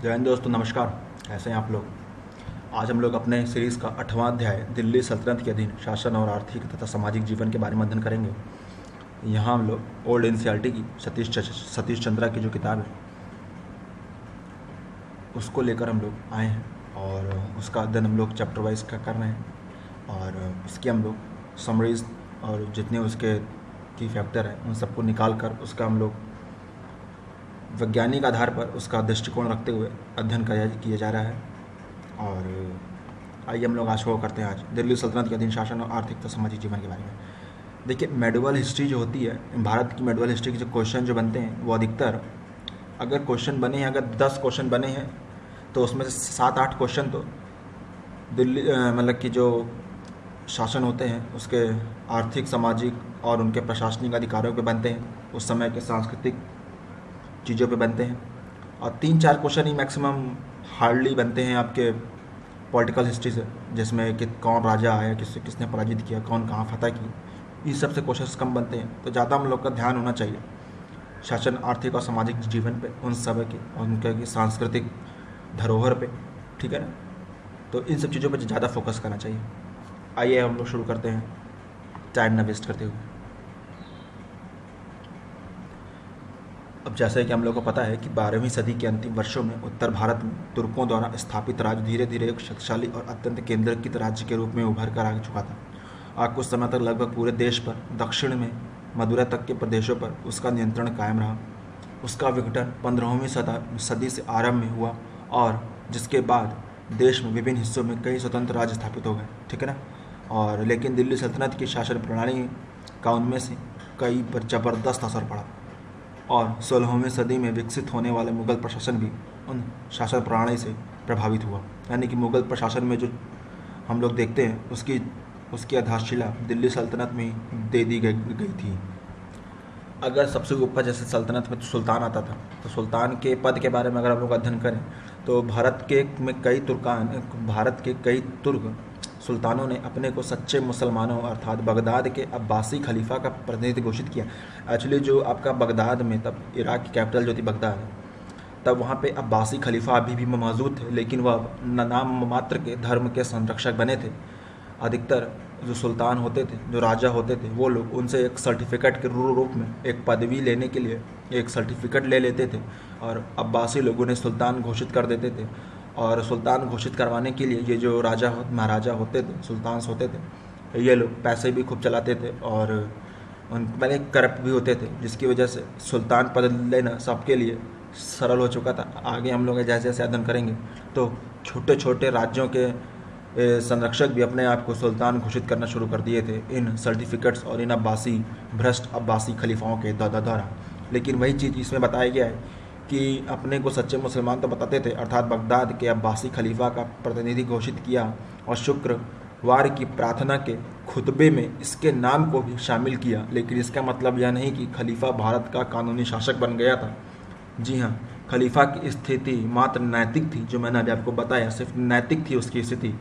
जय हिंद दोस्तों, नमस्कार। कैसे हैं आप लोग। आज हम लोग अपने सीरीज़ का 8वां अध्याय दिल्ली सल्तनत के अधीन शासन और आर्थिक तथा सामाजिक जीवन के बारे में अध्ययन करेंगे। यहाँ हम लोग ओल्ड एनसीईआरटी की सतीश चंद्रा की जो किताब है उसको लेकर हम लोग आए हैं और उसका अध्ययन हम लोग चैप्टर वाइज का कर रहे हैं और उसकी हम लोग समरीज और जितने उसके की फैक्टर हैं उन सबको निकाल कर उसका हम लोग वैज्ञानिक आधार पर उसका दृष्टिकोण रखते हुए अध्ययन किया जा रहा है। और आइए हम लोग आज शुरू करते हैं आज दिल्ली सल्तनत के अधीन शासन और आर्थिक तथा सामाजिक जीवन के बारे में। देखिए, मेडिवल हिस्ट्री जो होती है, भारत की मेडिवल हिस्ट्री के जो क्वेश्चन जो बनते हैं वो अधिकतर अगर क्वेश्चन बने हैं, अगर 10 क्वेश्चन बने हैं तो उसमें से 7-8 क्वेश्चन तो दिल्ली मतलब कि जो शासन होते हैं उसके आर्थिक, सामाजिक और उनके प्रशासनिक अधिकारों पे बनते हैं, उस समय के सांस्कृतिक चीज़ों पे बनते हैं। और 3-4 क्वेश्चन ही मैक्सिमम हार्डली बनते हैं आपके पॉलिटिकल हिस्ट्री से, जिसमें कि कौन राजा आया, किसने पराजित किया, कौन कहाँ फतह की, इस सब से क्वेश्चन कम बनते हैं। तो ज़्यादा हम लोग का ध्यान होना चाहिए शासन, आर्थिक और सामाजिक जीवन पे, उन सब के और उनके सांस्कृतिक धरोहर पे, ठीक है ना। तो इन सब चीज़ों पे ज़्यादा फोकस करना चाहिए। आइए हम लोग शुरू करते हैं टाइम न वेस्ट करते हुए। अब जैसे कि हम लोग को पता है कि 12वीं सदी के अंतिम वर्षों में उत्तर भारत में तुर्कों द्वारा स्थापित राज्य धीरे धीरे एक शक्तिशाली और अत्यंत केंद्रीकृत राज्य के रूप में उभर कर आ चुका था। आज कुछ समय तक लगभग पूरे देश पर, दक्षिण में मदुरै तक के प्रदेशों पर उसका नियंत्रण कायम रहा। उसका विघटन 15वीं सदी से आरंभ में हुआ और जिसके बाद देश में विभिन्न हिस्सों में कई स्वतंत्र राज्य स्थापित हो गए, ठीक है ना। और लेकिन दिल्ली सल्तनत की शासन प्रणाली का उनमें से कई पर ज़बरदस्त असर पड़ा और 16वीं सदी में विकसित होने वाले मुगल प्रशासन भी उन शासन प्रणाली से प्रभावित हुआ। यानी कि मुगल प्रशासन में जो हम लोग देखते हैं उसकी आधारशिला दिल्ली सल्तनत में दे दी गई थी। अगर सबसे ऊपर जैसे सल्तनत में तो सुल्तान आता था, तो सुल्तान के पद के बारे में अगर हम लोग अध्ययन करें तो भारत के कई तुर्क सुल्तानों ने अपने को सच्चे मुसलमानों अर्थात बगदाद के अब्बासी खलीफा का प्रतिनिधि घोषित किया। एक्चुअली जो आपका बगदाद में, तब इराक की कैपिटल जो थी बगदाद, तब वहाँ पे अब्बासी खलीफा अभी भी मौजूद थे, लेकिन वह नाम मात्र के धर्म के संरक्षक बने थे। अधिकतर जो सुल्तान होते थे, जो राजा होते थे, वो लोग उनसे एक सर्टिफिकेट के रूप में एक पदवी लेने के लिए एक सर्टिफिकेट ले लेते थे और अब्बासी लोगों ने सुल्तान घोषित कर देते थे। और सुल्तान घोषित करवाने के लिए ये जो महाराजा होते थे, सुल्तान होते थे, ये लोग पैसे भी खूब चलाते थे और उन पहले करप्ट भी होते थे, जिसकी वजह से सुल्तान पद लेना सबके लिए सरल हो चुका था। आगे हम लोग जैसे जैसे अध्ययन करेंगे तो छोटे छोटे राज्यों के संरक्षक भी अपने आप को सुल्तान घोषित करना शुरू कर दिए थे इन सर्टिफिकेट्स और इन भ्रष्ट अब्बासी खलीफाओं के द्वारा। लेकिन वही चीज़ इसमें बताया गया है कि अपने को सच्चे मुसलमान तो बताते थे, अर्थात बगदाद के अब्बासी खलीफा का प्रतिनिधि घोषित किया और शुक्रवार की प्रार्थना के खुतबे में इसके नाम को भी शामिल किया। लेकिन इसका मतलब यह नहीं कि खलीफा भारत का कानूनी शासक बन गया था। जी हाँ, खलीफा की स्थिति मात्र नैतिक थी, जो मैंने अभी आपको बताया, सिर्फ नैतिक थी उसकी स्थिति।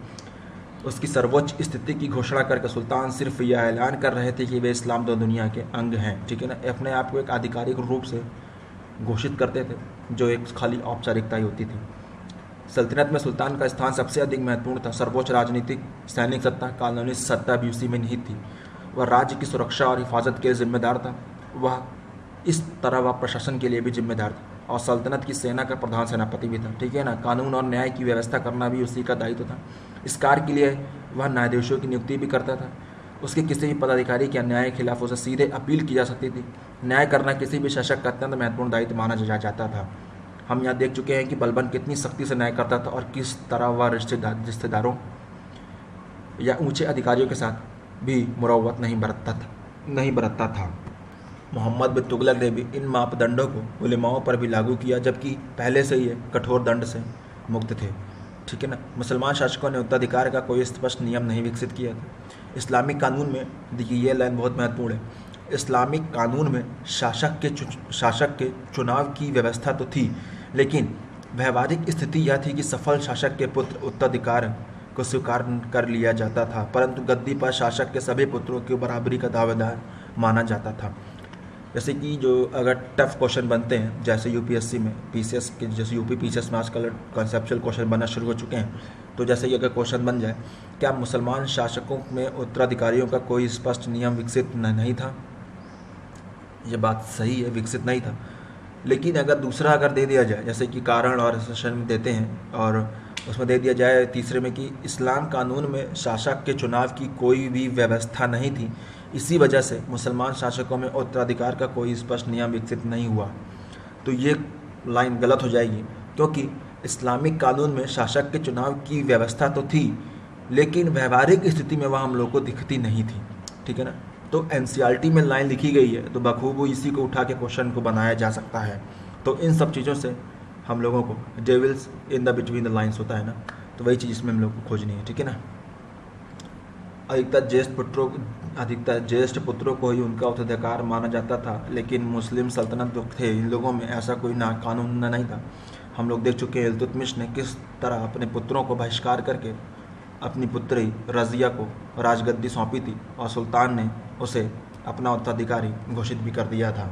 उसकी सर्वोच्च स्थिति की घोषणा करके सुल्तान सिर्फ यह ऐलान कर रहे थे कि वे इस्लाम दो दुनिया के अंग हैं, ठीक है ना। अपने आप को एक आधिकारिक रूप से घोषित करते थे, जो एक खाली औपचारिकता ही होती थी। सल्तनत में सुल्तान का स्थान सबसे अधिक महत्वपूर्ण था। सर्वोच्च राजनीतिक, सैनिक सत्ता, कानूनी सत्ता भी उसी में निहित थी। वह राज्य की सुरक्षा और हिफाजत के लिए जिम्मेदार था। वह इस तरह वह प्रशासन के लिए भी जिम्मेदार था और सल्तनत की सेना का प्रधान सेनापति भी था, ठीक है ना। कानून और न्याय की व्यवस्था करना भी उसी का दायित्व था। इस कार्य के लिए वह न्यायाधीशों की नियुक्ति भी करता था। उसके किसी भी पदाधिकारी के अन्याय के खिलाफ उसे सीधे अपील की जा सकती थी। न्याय करना किसी भी शासक का अत्यंत महत्वपूर्ण दायित्व माना जाता था। हम यहाँ देख चुके हैं कि बलबन कितनी सख्ती से न्याय करता था और किस तरह वह रिश्तेदारों या ऊंचे अधिकारियों के साथ भी मुरव्वत नहीं बरतता था। मोहम्मद बिन तुगलक ने भी इन मापदंडों को उलेमाओं पर भी लागू किया, जबकि पहले से ये कठोर दंड से मुक्त थे, ठीक है ना। मुसलमान शासकों ने उत्तराधिकार का कोई स्पष्ट नियम नहीं विकसित किया था। इस्लामिक कानून में, देखिए ये लाइन बहुत महत्वपूर्ण है, इस्लामिक कानून में शासक के चुनाव की व्यवस्था तो थी, लेकिन व्यवहारिक स्थिति यह थी कि सफल शासक के पुत्र उत्तराधिकार को स्वीकार कर लिया जाता था, परंतु गद्दी पर शासक के सभी पुत्रों की बराबरी का दावेदार माना जाता था। जैसे कि जो अगर टफ क्वेश्चन बनते हैं जैसे यूपीएससी में पीसीएस के, जैसे यूपी पीसीएस में आजकल कॉन्सेप्चुअल क्वेश्चन बनना शुरू हो चुके हैं, तो जैसे ये अगर क्वेश्चन बन जाए, क्या मुसलमान शासकों में उत्तराधिकारियों का कोई स्पष्ट नियम विकसित नहीं था? ये बात सही है, विकसित नहीं था। लेकिन अगर दूसरा अगर दे दिया जाए, जैसे कि कारण और सेशन में देते हैं, और उसमें दे दिया जाए तीसरे में कि इस्लाम कानून में शासक के चुनाव की कोई भी व्यवस्था नहीं थी, इसी वजह से मुसलमान शासकों में उत्तराधिकार का कोई स्पष्ट नियम विकसित नहीं हुआ, तो ये लाइन गलत हो जाएगी, क्योंकि इस्लामिक कानून में शासक के चुनाव की व्यवस्था तो थी, लेकिन व्यवहारिक स्थिति में वह हम लोग को दिखती नहीं थी। ठीक है ना? तो एनसीईआरटी में लाइन लिखी गई है, तो बखूबी इसी को उठा के क्वेश्चन को बनाया जा सकता है। तो इन सब चीज़ों से हम लोगों को devils in the between the lines होता है ना, तो वही चीज़ इसमें हम लोग को खोजनी है। ठीक है ना? अधिकतर ज्येष्ठ पुत्रों को ही उनका उत्तराधिकार माना जाता था, लेकिन मुस्लिम सल्तनत जो थे, इन लोगों में ऐसा कोई कानून नहीं था। हम लोग देख चुके हैं इल्तुतमिश ने किस तरह अपने पुत्रों को बहिष्कार करके अपनी पुत्री रज़िया को राजगद्दी सौंपी थी, और सुल्तान ने उसे अपना उत्तराधिकारी घोषित भी कर दिया था।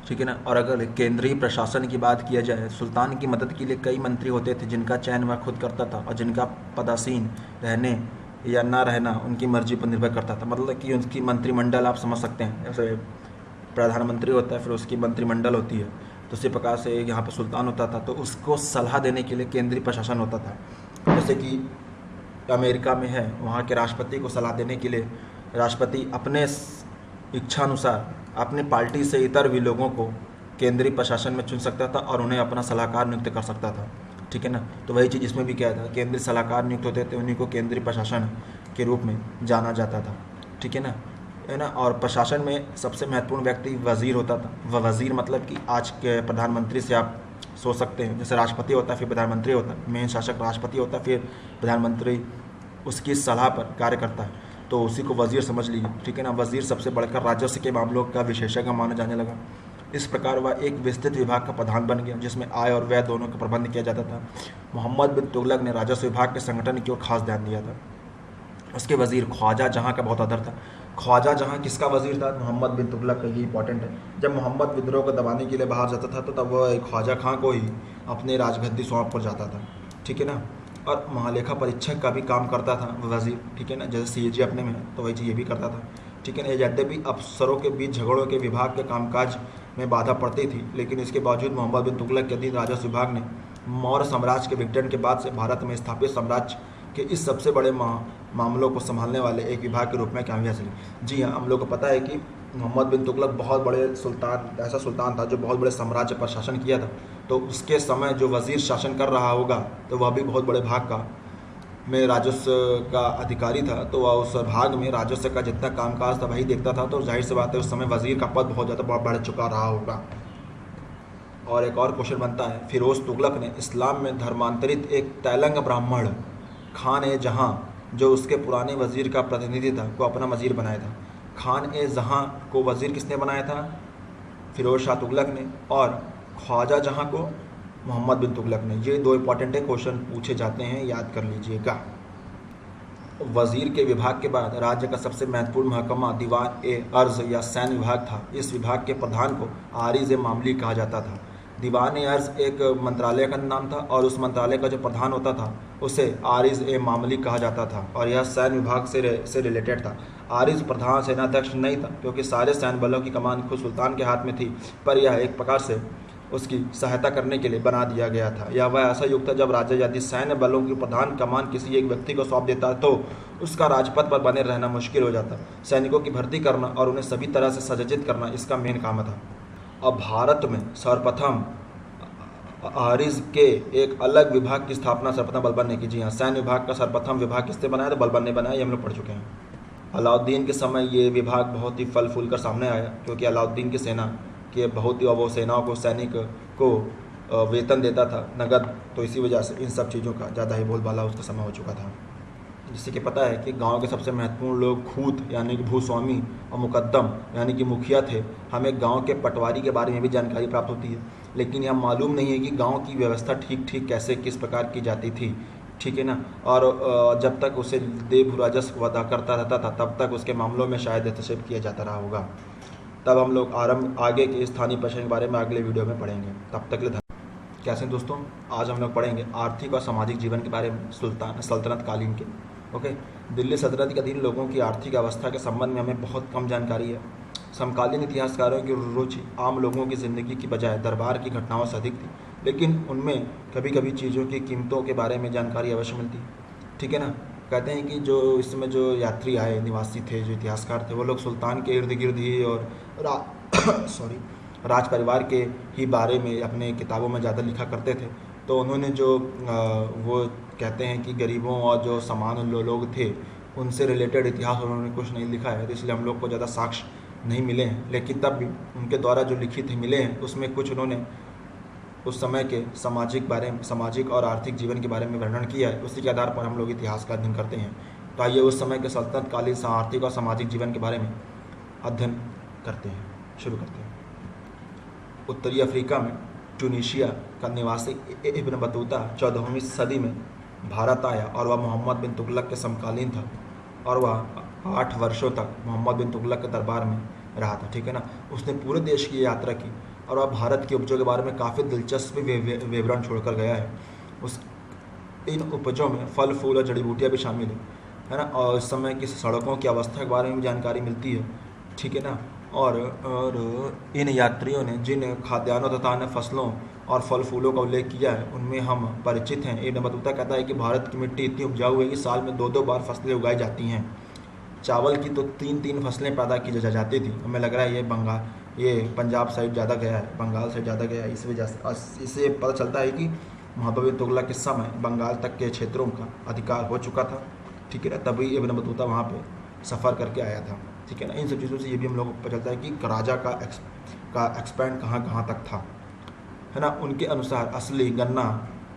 ठीक है ना? और अगर केंद्रीय प्रशासन की बात किया जाए, सुल्तान की मदद के लिए कई मंत्री होते थे जिनका चयन वह खुद करता था, और जिनका पदासीन रहने या ना रहना उनकी मर्जी पर निर्भर करता था। मतलब कि उसकी मंत्रिमंडल आप समझ सकते हैं, जैसे प्रधानमंत्री होता है, फिर उसकी मंत्रिमंडल होती है, तो उसी प्रकार से यहाँ पर सुल्तान होता था, तो उसको सलाह देने के लिए केंद्रीय प्रशासन होता था। जैसे कि अमेरिका में है, वहाँ के राष्ट्रपति को सलाह देने के लिए राष्ट्रपति अपने इच्छानुसार अपनी पार्टी से इतर भी लोगों को केंद्रीय प्रशासन में चुन सकता था और उन्हें अपना सलाहकार नियुक्त कर सकता था। ठीक है ना? तो वही चीज़ इसमें भी क्या था, केंद्रीय सलाहकार नियुक्त होते थे, उन्हीं को केंद्रीय प्रशासन के रूप में जाना जाता था। ठीक है ना? है ना? और प्रशासन में सबसे महत्वपूर्ण व्यक्ति वज़ीर होता था। वह वज़ीर मतलब कि आज के प्रधानमंत्री से आप सोच सकते हैं, जैसे राष्ट्रपति होता है, फिर प्रधानमंत्री होता है, मेन शासक राष्ट्रपति होता है, फिर प्रधानमंत्री उसकी सलाह पर कार्य करता है, तो उसी को वज़ीर समझ लीजिए। ठीक है ना? वज़ीर सबसे बढ़कर राजस्व के मामलों का विशेषज्ञ माना जाने लगा। इस प्रकार वह एक विस्तृत विभाग का प्रधान बन गया, जिसमें आय और व्यय दोनों का प्रबंध किया जाता था। मोहम्मद बिन तुगलक ने राजस्व विभाग के संगठन की ओर खास ध्यान दिया था। उसके वज़ीर ख्वाजा जहाँ का बहुत आदर था। ख्वाजा जहाँ किसका वज़ीर था? मोहम्मद बिन तुगलक का। ये इंपॉर्टेंट है। जब मोहम्मद विद्रोह को दबाने के लिए बाहर जाता था, तो तब वह ख्वाजा खां को ही अपने राजगद्दी सौंप कर जाता था। ठीक है ना? और महालेखा परीक्षक का भी काम करता था वज़ीर। ठीक है ना? जैसे सीएजी अपने में है, तो वही चीज़ ये भी करता था। ठीक है ना? यद्यपि अफसरों के बीच झगड़ों के विभाग के कामकाज में बाधा पड़ती थी, लेकिन इसके बावजूद मोहम्मद बिन तुगलक के अधीन राजस्व विभाग ने मौर्य साम्राज्य के विघटन के बाद से भारत में स्थापित साम्राज्य के इस सबसे बड़े मामलों को संभालने वाले एक विभाग के रूप में कामयाबी हासिल की। जी हाँ, हम लोग को पता है कि मोहम्मद बिन तुगलक बहुत बड़े सुल्तान, ऐसा सुल्तान था जो बहुत बड़े साम्राज्य पर शासन किया था। तो उसके समय जो वज़ीर शासन कर रहा होगा, तो वह भी बहुत बड़े भाग का में राजस्व का अधिकारी था, तो वह उस भाग में राजस्व का जितना कामकाज था वही देखता था। तो जाहिर सी बात है उस समय वज़ीर का पद बहुत ज़्यादा बढ़ चुका रहा होगा। और एक और क्वेश्चन बनता है, फिरोज़ तुगलक ने इस्लाम में धर्मांतरित एक तैलंग ब्राह्मण खान ए जहाँ, जो उसके पुराने वज़ीर का प्रतिनिधि था, को अपना वज़ीर बनाया था। खान ए जहाँ को वज़ीर किसने बनाया था? फिरोज़ शाह तुगलक ने। और ख्वाजा जहाँ को मोहम्मद बिन तुगलक ने। ये दो इंपॉर्टेंट क्वेश्चन पूछे जाते हैं, याद कर लीजिएगा। वज़ीर के विभाग के बाद राज्य का सबसे महत्वपूर्ण महकमा दीवान ए अर्ज़ या सैन्य विभाग था। इस विभाग के प्रधान को आरिज़ ए मामली कहा जाता था। दीवान ए अर्ज़ एक मंत्रालय का नाम था, और उस मंत्रालय का जो प्रधान होता था उसे आरिज़ ए मामली कहा जाता था, और यह सैन्य विभाग से रिलेटेड था। आरिज़ प्रधान सेनाध्यक्ष नहीं था, क्योंकि सारे सैन्य बलों की कमान खुद सुल्तान के हाथ में थी, पर यह एक प्रकार से उसकी सहायता करने के लिए बना दिया गया था। या वह ऐसा युग था जब राजा यदि सैन्य बलों की प्रधान कमान किसी एक व्यक्ति को सौंप देता तो उसका राजपद पर बने रहना मुश्किल हो जाता। सैनिकों की भर्ती करना और उन्हें सभी तरह से सज्जित करना इसका मेन काम था। अब भारत में सर्वप्रथम आरिज़ के एक अलग विभाग की स्थापना सर्वप्रथम बलबन ने की। जी हाँ, सैन्य विभाग का सर्वप्रथम विभाग किसने बनाया? तो बलबन ने बनाया। ये हम लोग पढ़ चुके हैं। अलाउद्दीन के समय ये विभाग बहुत ही फल फूल कर सामने आया, क्योंकि अलाउद्दीन की सेना के बहुत ही, वो सेनाओं को, सैनिक को वेतन देता था नगद, तो इसी वजह से इन सब चीज़ों का ज़्यादा ही बोलबाला उसका समय हो चुका था। जिससे कि पता है कि गांव के सबसे महत्वपूर्ण लोग खूत यानी कि भूस्वामी और मुकद्दम यानी कि मुखिया थे। हमें गांव के पटवारी के बारे में भी जानकारी प्राप्त होती है, लेकिन यह मालूम नहीं है कि गांव की व्यवस्था ठीक कैसे किस प्रकार की जाती थी। ठीक है ना। और जब तक उसे देव राजस्व अदा करता रहता था तब तक उसके मामलों में शायद हस्तक्षेप किया जाता रहा होगा। तब हम लोग आरंभ आगे के स्थानीय प्रश्न के बारे में अगले वीडियो में पढ़ेंगे। तब तक के लिए कैसे दोस्तों, आज हम लोग पढ़ेंगे आर्थिक और सामाजिक जीवन के बारे में सल्तनत कालीन के। ओके, दिल्ली सल्तनत के अधीन लोगों की आर्थिक अवस्था के संबंध में हमें बहुत कम जानकारी है। समकालीन इतिहासकारों की रुचि आम लोगों की ज़िंदगी की बजाय दरबार की घटनाओं से अधिक थी, लेकिन उनमें कभी कभी चीज़ों की कीमतों के बारे में जानकारी अवश्य मिलती है। ठीक है ना। कहते हैं कि जो इसमें जो यात्री आए, निवासी थे, जो इतिहासकार थे, वो लोग सुल्तान के इर्द गिर्द ही और सॉरी राज परिवार के ही बारे में अपने किताबों में ज़्यादा लिखा करते थे। तो उन्होंने जो वो कहते हैं कि गरीबों और जो सामान्य लोग थे उनसे रिलेटेड इतिहास उन्होंने कुछ नहीं लिखा है, तो इसलिए हम लोग को ज़्यादा साक्ष्य नहीं मिले हैं। लेकिन तब भी उनके द्वारा जो लिखित मिले हैं उसमें कुछ उन्होंने उस समय के सामाजिक और आर्थिक जीवन के बारे में वर्णन किया है। उसी के आधार पर हम लोग इतिहास का अध्ययन करते हैं। तो आइए उस समय के सल्तनत कालीन आर्थिक और सामाजिक जीवन के बारे में अध्ययन करते हैं, शुरू करते हैं। उत्तरी अफ्रीका में ट्यूनीशिया का निवासी इब्न बतूता 14वीं सदी में भारत आया और वह मोहम्मद बिन तुगलक के समकालीन था और वह 8 वर्षों तक मोहम्मद बिन तुगलक के दरबार में रहा था। ठीक है ना। उसने पूरे देश की यात्रा की और वह भारत की उपजों के बारे में काफ़ी दिलचस्प विवरण छोड़कर गया है। उस इन उपजों में फल फूल और जड़ी बूटियाँ भी शामिल है ना। और इस समय की सड़कों की अवस्था के बारे में भी जानकारी मिलती है। ठीक है ना। और इन यात्रियों ने जिन खाद्यान्नों तथा अन्य फसलों और फल फूलों का उल्लेख किया है उनमें हम परिचित हैं। इब्न बतूता कहता है कि भारत की मिट्टी इतनी उपजाऊ है कि साल में 2-2 बार फसलें उगाई जाती हैं। चावल की तो 3-3 फसलें पैदा की जाती थी। हमें लग रहा है ये पंजाब साइड ज़्यादा गया है, बंगाल साइड ज़्यादा गया है। इस वजह से इससे पता चलता है कि मोहम्मद बिन तुगलक के समय बंगाल तक के क्षेत्रों का अधिकार हो चुका था। ठीक है ना। तभी इब्न बतूता वहाँ पे सफ़र करके आया था। ठीक है ना। इन सब चीज़ों से ये भी हम लोग को पता चलता है कि राजा का एक्सपेंड कहाँ तक था, है ना। उनके अनुसार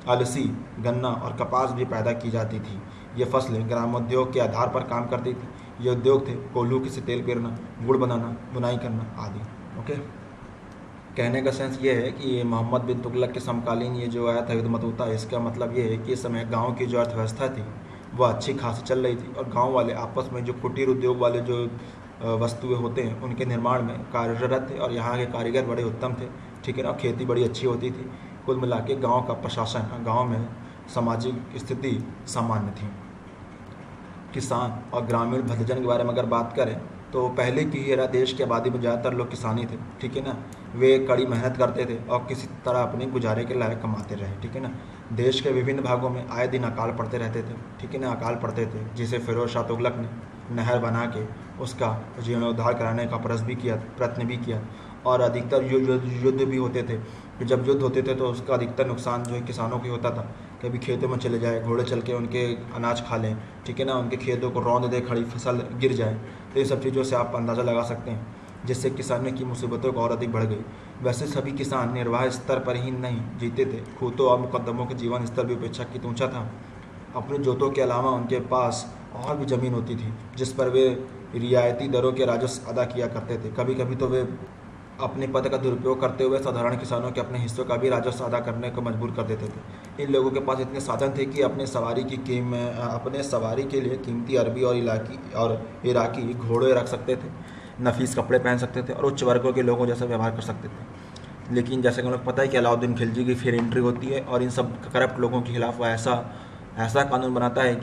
अलसी गन्ना और कपास भी पैदा की जाती थी। ये फसलें ग्रामोद्योग के आधार पर काम करती थी। ये उद्योग थे कोल्हू से तेल पेरना, गुड़ बनाना, बुनाई करना आदि। ओके, कहने का सेंस ये है कि मोहम्मद बिन तुगलक के समकालीन ये जो आया था इब्न बतूता, इसका मतलब ये है कि इस समय गाँव की जो अर्थव्यवस्था थी वह अच्छी खासी चल रही थी और गांव वाले आपस में जो कुटीर उद्योग वाले जो वस्तुएं होते हैं उनके निर्माण में कार्यरत थे और यहाँ के कारीगर बड़े उत्तम थे। ठीक है ना। खेती बड़ी अच्छी होती थी। कुल मिला के गाँव का प्रशासन, गाँव में सामाजिक स्थिति सामान्य थी। किसान और ग्रामीण भद्रजन के बारे में अगर बात करें तो पहले की ही देश की आबादी में ज़्यादातर लोग किसानी थे। ठीक है ना। वे कड़ी मेहनत करते थे और किसी तरह अपने गुजारे के लायक कमाते रहे। ठीक है ना। देश के विभिन्न भागों में आए दिन अकाल पड़ते रहते थे। ठीक है ना। अकाल पड़ते थे जिसे फिरोज शाह तुगलक ने नहर बना के उसका जीर्णोद्धार कराने का प्रयत्न भी किया और अधिकतर युद्ध भी होते थे। जब युद्ध होते थे तो उसका अधिकतर नुकसान जो है किसानों की होता था। कभी खेतों में चले जाए, घोड़े चल के उनके अनाज खा लें। ठीक है ना। उनके खेतों को रौंद दे, खड़ी फसल गिर जाए। तो ये सब चीज़ों से आप अंदाज़ा लगा सकते हैं जिससे किसानों की मुसीबतों को और अधिक बढ़ गई। वैसे सभी किसान निर्वाह स्तर पर ही नहीं जीते थे, खूंतों और मुकदमों के जीवन स्तर भी अपेक्षाकृत ऊंचा था। अपने जोतों के अलावा उनके पास और भी ज़मीन होती थी जिस पर वे रियायती दरों के राजस्व अदा किया करते थे। कभी कभी तो वे अपने पद का दुरुपयोग करते हुए साधारण किसानों के अपने हिस्सों का भी राजस्व अदा करने को मजबूर कर देते थे। इन लोगों के पास इतने साधन थे कि अपने सवारी के लिए कीमती अरबी और इराकी घोड़े रख सकते थे, नफीस कपड़े पहन सकते थे और उच्च वर्गों के लोगों जैसा व्यवहार कर सकते थे। लेकिन जैसे कि हम लोग पता है कि अलाउद्दीन खिलजी की फिर एंट्री होती है और इन सब करप्ट लोगों के खिलाफ वह ऐसा कानून बनाता है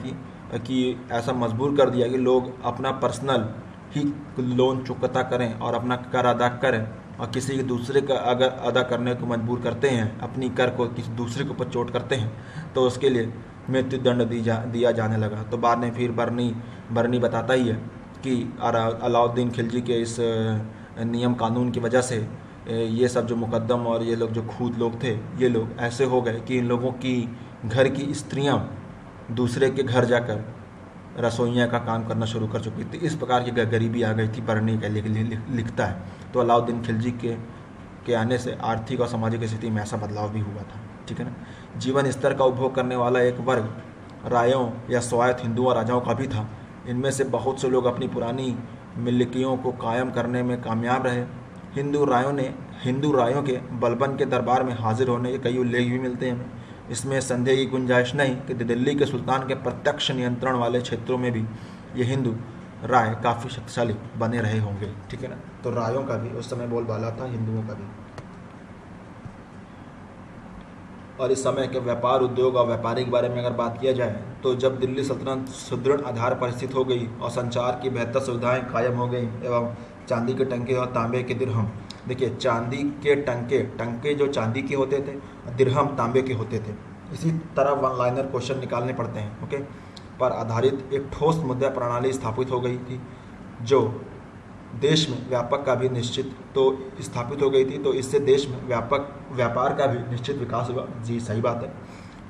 कि ऐसा मजबूर कर दिया कि लोग अपना पर्सनल ही लोन चुकता करें और अपना कर अदा करें और किसी दूसरे का अगर अदा करने को मजबूर करते हैं, अपनी कर को किसी दूसरे के ऊपर चोट करते हैं तो उसके लिए मृत्यु दंड दिया जाने लगा। तो बाद में फिर बरनी बताता ही है कि अलाउद्दीन खिलजी के इस नियम कानून की वजह से ये सब जो मुकद्दम और ये लोग जो खूद लोग थे, ये लोग ऐसे हो गए कि इन लोगों की घर की स्त्रियां दूसरे के घर जाकर रसोइयाँ का काम करना शुरू कर चुकी थी। इस प्रकार की गरीबी आ गई थी, बरनी का लिखता है। तो अलाउद्दीन खिलजी के आने से आर्थिक और सामाजिक स्थिति में ऐसा बदलाव भी हुआ था। ठीक है ना। जीवन स्तर का उपभोग करने वाला एक वर्ग रायों या स्वायत्त हिंदुओं राजाओं का भी था। इनमें से बहुत से लोग अपनी पुरानी मिल्कियों को कायम करने में कामयाब रहे। हिंदू रायों के बलबन के दरबार में हाजिर होने के कई उल्लेख भी मिलते हैं। इसमें संदेह की गुंजाइश नहीं कि दिल्ली के सुल्तान के प्रत्यक्ष नियंत्रण वाले क्षेत्रों में भी ये हिंदू राय काफ़ी शक्तिशाली बने रहे होंगे। ठीक है ना, तो रायों का भी उस समय बोलबाला था, हिंदुओं का भी। और इस समय के व्यापार उद्योग और व्यापारी के बारे में अगर बात किया जाए तो जब दिल्ली सल्तनत सुदृढ़ आधार पर स्थित हो गई और संचार की बेहतर सुविधाएं कायम हो गई एवं चांदी के टंके और तांबे के दिरहम, देखिए चांदी के टंके जो चांदी के होते थे, दिरहम तांबे के होते थे। इसी तरह वन लाइनर क्वेश्चन निकालने पड़ते हैं, ओके, पर आधारित एक ठोस मुद्रा प्रणाली स्थापित हो गई थी जो देश में व्यापक का भी निश्चित तो स्थापित हो गई थी, तो इससे देश में व्यापक व्यापार का भी निश्चित विकास हुआ। जी सही बात है।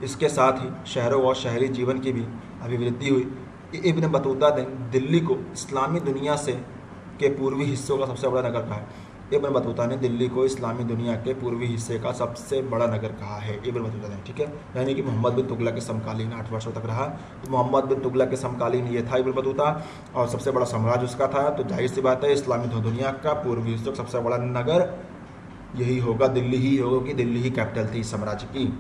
इसके साथ ही शहरों और शहरी जीवन की भी अभिवृद्धि हुई। इब्न बतूता ने दिल्ली को इस्लामी दुनिया से के पूर्वी हिस्सों का सबसे बड़ा नगर कहा है। इब्न बतूता ने दिल्ली को इस्लामी दुनिया के पूर्वी हिस्से का सबसे बड़ा नगर कहा है, इब्न बतूता ने। ठीक है, यानी कि मोहम्मद बिन तुगलक के समकालीन 8 वर्षों तक रहा, तो मोहम्मद बिन तुगलक के समकालीन ये था इब्न बतूता, और सबसे बड़ा साम्राज्य उसका था। तो जाहिर सी बात है इस्लामी दुनिया का पूर्वी हिस्सों का सबसे बड़ा नगर यही होगा, दिल्ली ही होगा, कि दिल्ली ही कैपिटल थी इस साम्राज्य की।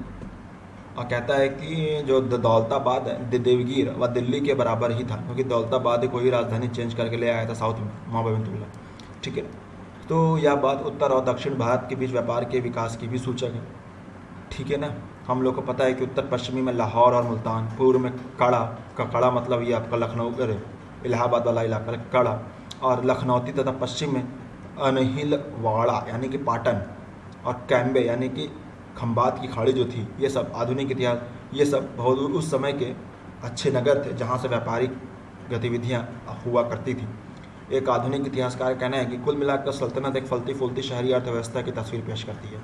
और कहता है कि जो दौलताबाद है देवगिर व दिल्ली के बराबर ही था, क्योंकि दौलताबाद कोई राजधानी चेंज करके ले आया था साउथ में मोहम्मद बिन तुगलक। ठीक है, तो यह बात उत्तर और दक्षिण भारत के बीच व्यापार के विकास की भी सूचक है। ठीक है ना, हम लोग को पता है कि उत्तर पश्चिमी में लाहौर और मुल्तान, पूर्व में कड़ा मतलब ये आपका लखनऊ इलाहाबाद वाला इलाका कड़ा, और लखनौती तथा पश्चिम में अनहिलवाड़ा यानी कि पाटन, और कैम्बे यानी कि खंबात की खाड़ी जो थी। ये सब आधुनिक इतिहास, ये सब बहुत उस समय के अच्छे नगर थे जहाँ से व्यापारिक गतिविधियाँ हुआ करती थी। एक आधुनिक इतिहासकार का कहना है कि कुल मिलाकर सल्तनत एक फलती फूलती शहरी अर्थव्यवस्था की तस्वीर पेश करती है।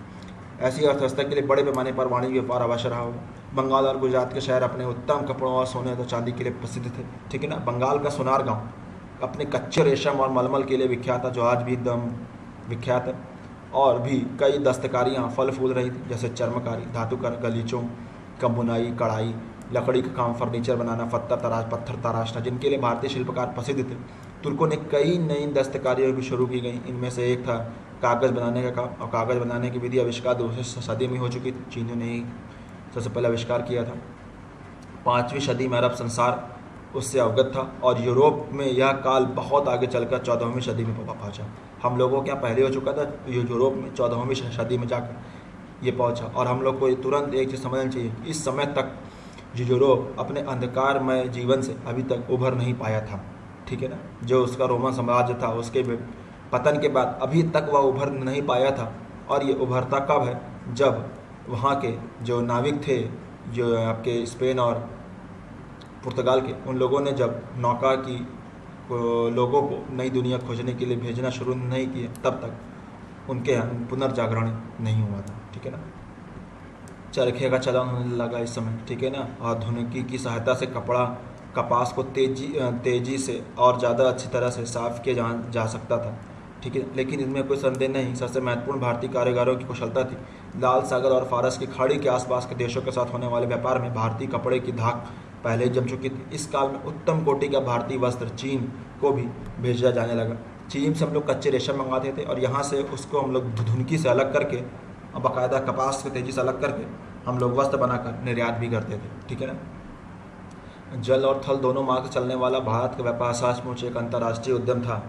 ऐसी अर्थव्यवस्था के लिए बड़े पैमाने पर वाणिज्य व्यापार अवश्य रहा होगा। बंगाल और गुजरात के शहर अपने उत्तम कपड़ों और सोने और चांदी के लिए प्रसिद्ध थे। ठीक है ना, बंगाल का सोनार गांव अपने कच्चे रेशम और मलमल के लिए विख्यात था, जो आज भी एकदम विख्यात है। और भी कई दस्तकारियाँ फल फूल रही थी, जैसे चर्मकारी, धातुकर, गलीचों का बुनाई, कढ़ाई, लकड़ी का काम, फर्नीचर बनाना, पत्थर तराशना, जिनके लिए भारतीय शिल्पकार प्रसिद्ध थे। तुर्कों ने कई नई दस्तकारियाँ भी शुरू की गई। इनमें से एक था कागज़ बनाने का काम, और कागज़ बनाने की विधि आविष्कार 2वीं सदी में हो चुकी थी। चीनियों ने ही सबसे पहले आविष्कार किया था। 5वीं सदी में अरब संसार उससे अवगत था, और यूरोप में यह काल बहुत आगे चलकर 14वीं सदी में पहुंचा। हम लोगों के यहाँ पहले हो चुका था, यूरोप में 14वीं सदी में जाकर ये पहुंचा। और हम लोग को तुरंत एक चीज़ समझना चाहिए, इस समय तक यूरोप अपने अंधकारमय जीवन से अभी तक उभर नहीं पाया था। ठीक है ना, जो उसका रोमन साम्राज्य था उसके पतन के बाद अभी तक वह उभर नहीं पाया था। और ये उभरता कब है, जब वहाँ के जो नाविक थे, जो आपके स्पेन और पुर्तगाल के, उन लोगों ने जब नौका की लोगों को नई दुनिया खोजने के लिए भेजना शुरू नहीं किए, तब तक उनके यहाँ पुनर्जागरण नहीं हुआ था। ठीक है ना, चरखे का चलन होने लगा इस समय। ठीक है ना, आधुनिकी की सहायता से कपास को तेजी से और ज़्यादा अच्छी तरह से साफ किया जा सकता था। ठीक है, लेकिन इसमें कोई संदेह नहीं, सबसे महत्वपूर्ण भारतीय कारीगरों की कुशलता थी। लाल सागर और फारस की खाड़ी के आसपास के देशों के साथ होने वाले व्यापार में भारतीय कपड़े की धाक पहले जम चुकी थी। इस काल में उत्तम कोटि का भारतीय वस्त्र चीन को भी भेजा जाने लगा। चीन से हम लोग कच्चे रेशम मंगवाते थे, और यहाँ से उसको हम लोग धुनकी से अलग करके और बाकायदा कपास को तेज़ी से अलग करके हम लोग वस्त्र बनाकर निर्यात भी करते थे। ठीक है ना, जल और थल दोनों मार्ग से चलने वाला भारत का व्यापार सचमुच एक अंतर्राष्ट्रीय उद्यम था।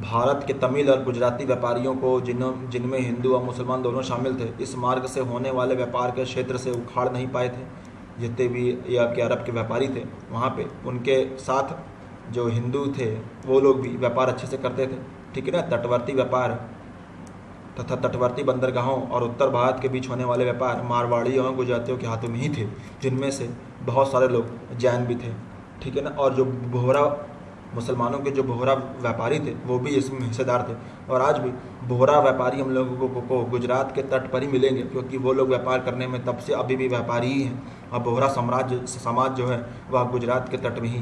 भारत के तमिल और गुजराती व्यापारियों को, जिनमें हिंदू और मुसलमान दोनों शामिल थे, इस मार्ग से होने वाले व्यापार के क्षेत्र से उखाड़ नहीं पाए थे। जितने भी ये आपके अरब के व्यापारी थे वहाँ पे, उनके साथ जो हिंदू थे वो लोग भी व्यापार अच्छे से करते थे। ठीक है ना, तटवर्ती व्यापार तथा तटवर्ती बंदरगाहों और उत्तर भारत के बीच होने वाले व्यापार मारवाड़ियों और गुजरातियों के हाथों में ही थे, जिनमें से बहुत सारे लोग जैन भी थे। ठीक है ना, और जो बोहरा मुसलमानों के जो बोहरा व्यापारी थे वो भी इसमें हिस्सेदार थे। और आज भी बोहरा व्यापारी हम लोगों को गुजरात के तट पर ही मिलेंगे, क्योंकि वो लोग व्यापार करने में तब से अभी भी व्यापारी ही हैं। और बोहरा समाज जो है वह गुजरात के तट में ही,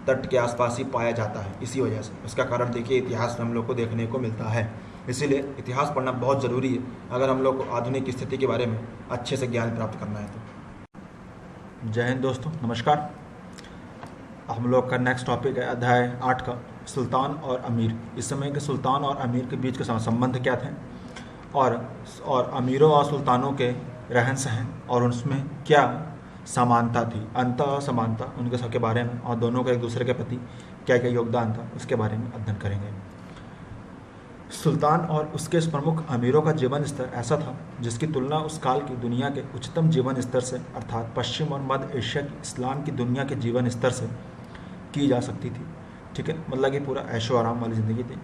तट के आसपास ही पाया जाता है। इसी वजह से उसका कारण देखिए इतिहास में हम लोग को देखने को मिलता है। इसीलिए इतिहास पढ़ना बहुत ज़रूरी है अगर हम लोग को आधुनिक स्थिति के बारे में अच्छे से ज्ञान प्राप्त करना है तो। जय हिंद दोस्तों, नमस्कार। हम लोग का नेक्स्ट टॉपिक है अध्याय 8 का, सुल्तान और अमीर। इस समय के सुल्तान और अमीर के बीच के संबंध क्या थे, और अमीरों और सुल्तानों के रहन सहन और उसमें क्या समानता थी, अंतर और समानता उनके सबके बारे में, और दोनों का एक दूसरे के प्रति क्या क्या योगदान था उसके बारे में अध्ययन करेंगे। सुल्तान और उसके प्रमुख अमीरों का जीवन स्तर ऐसा था जिसकी तुलना उस काल की दुनिया के उच्चतम जीवन स्तर से अर्थात पश्चिम और मध्य एशिया की इस्लाम की दुनिया के जीवन स्तर से की जा सकती थी। ठीक है, मतलब कि पूरा ऐशो आराम वाली ज़िंदगी थी।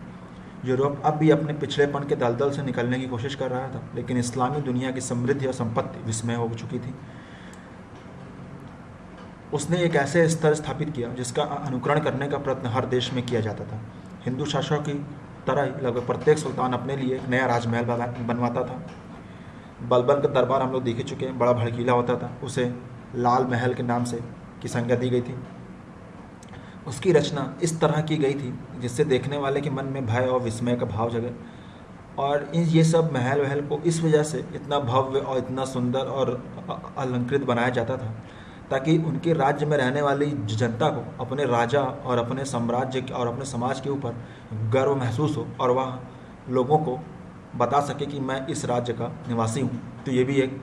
यूरोप अब भी अपने पिछड़ेपन के दलदल से निकलने की कोशिश कर रहा था, लेकिन इस्लामी दुनिया की समृद्धि और संपत्ति विस्मय हो चुकी थी। उसने एक ऐसे स्तर स्थापित किया जिसका अनुकरण करने का प्रयत्न हर देश में किया जाता था। हिंदू शासकों की तरह ही लगभग प्रत्येक सुल्तान अपने लिए एक नया राजमहल बनवाता था। बलबन का दरबार हम लोग देख ही चुके हैं, बड़ा भड़कीला होता था, उसे लाल महल के नाम से की संज्ञा दी गई थी। उसकी रचना इस तरह की गई थी जिससे देखने वाले के मन में भय और विस्मय का भाव जगे, और ये सब महल वहल को इस वजह से इतना भव्य और इतना सुंदर और अलंकृत बनाया जाता था ताकि उनके राज्य में रहने वाली जनता को अपने राजा और अपने साम्राज्य और अपने समाज के ऊपर गर्व महसूस हो और वह लोगों को बता सके कि मैं इस राज्य का निवासी हूँ। तो ये भी एक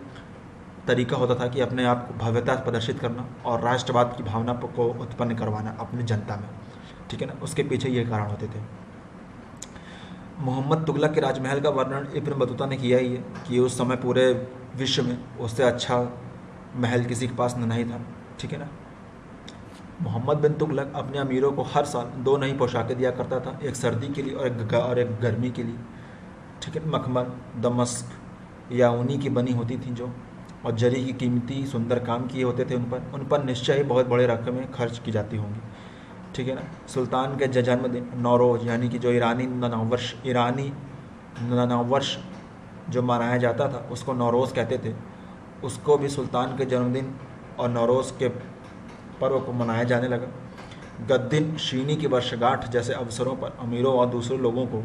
तरीका होता था कि अपने आप को भव्यता प्रदर्शित करना और राष्ट्रवाद की भावना को उत्पन्न करवाना अपनी जनता में। ठीक है ना, उसके पीछे ये कारण होते थे। मोहम्मद तुगलक के राजमहल का वर्णन इब्न बतूता ने किया ही है कि उस समय पूरे विश्व में उससे अच्छा महल किसी के पास नहीं था। ठीक है ना। मोहम्मद बिन तुगलक अपने अमीरों को हर साल 2 नई पोशाकें दिया करता था, एक सर्दी के लिए और एक गर्मी के लिए। ठीक है, मखमल, दमस्क या ऊनी की बनी होती थी जो, और जरी की कीमती सुंदर काम किए होते थे उन पर निश्चय ही बहुत बड़े रकमें खर्च की जाती होंगी। ठीक है ना। सुल्तान के जन्मदिन नौरोज़ यानी कि जो ईरानी नववर्ष जो मनाया जाता था उसको नौरोज़ कहते थे, उसको भी सुल्तान के जन्मदिन और नौरोज़ के पर्व को मनाया जाने लगा। गद्दिन शीनी की वर्षगांठ जैसे अवसरों पर अमीरों और दूसरे लोगों को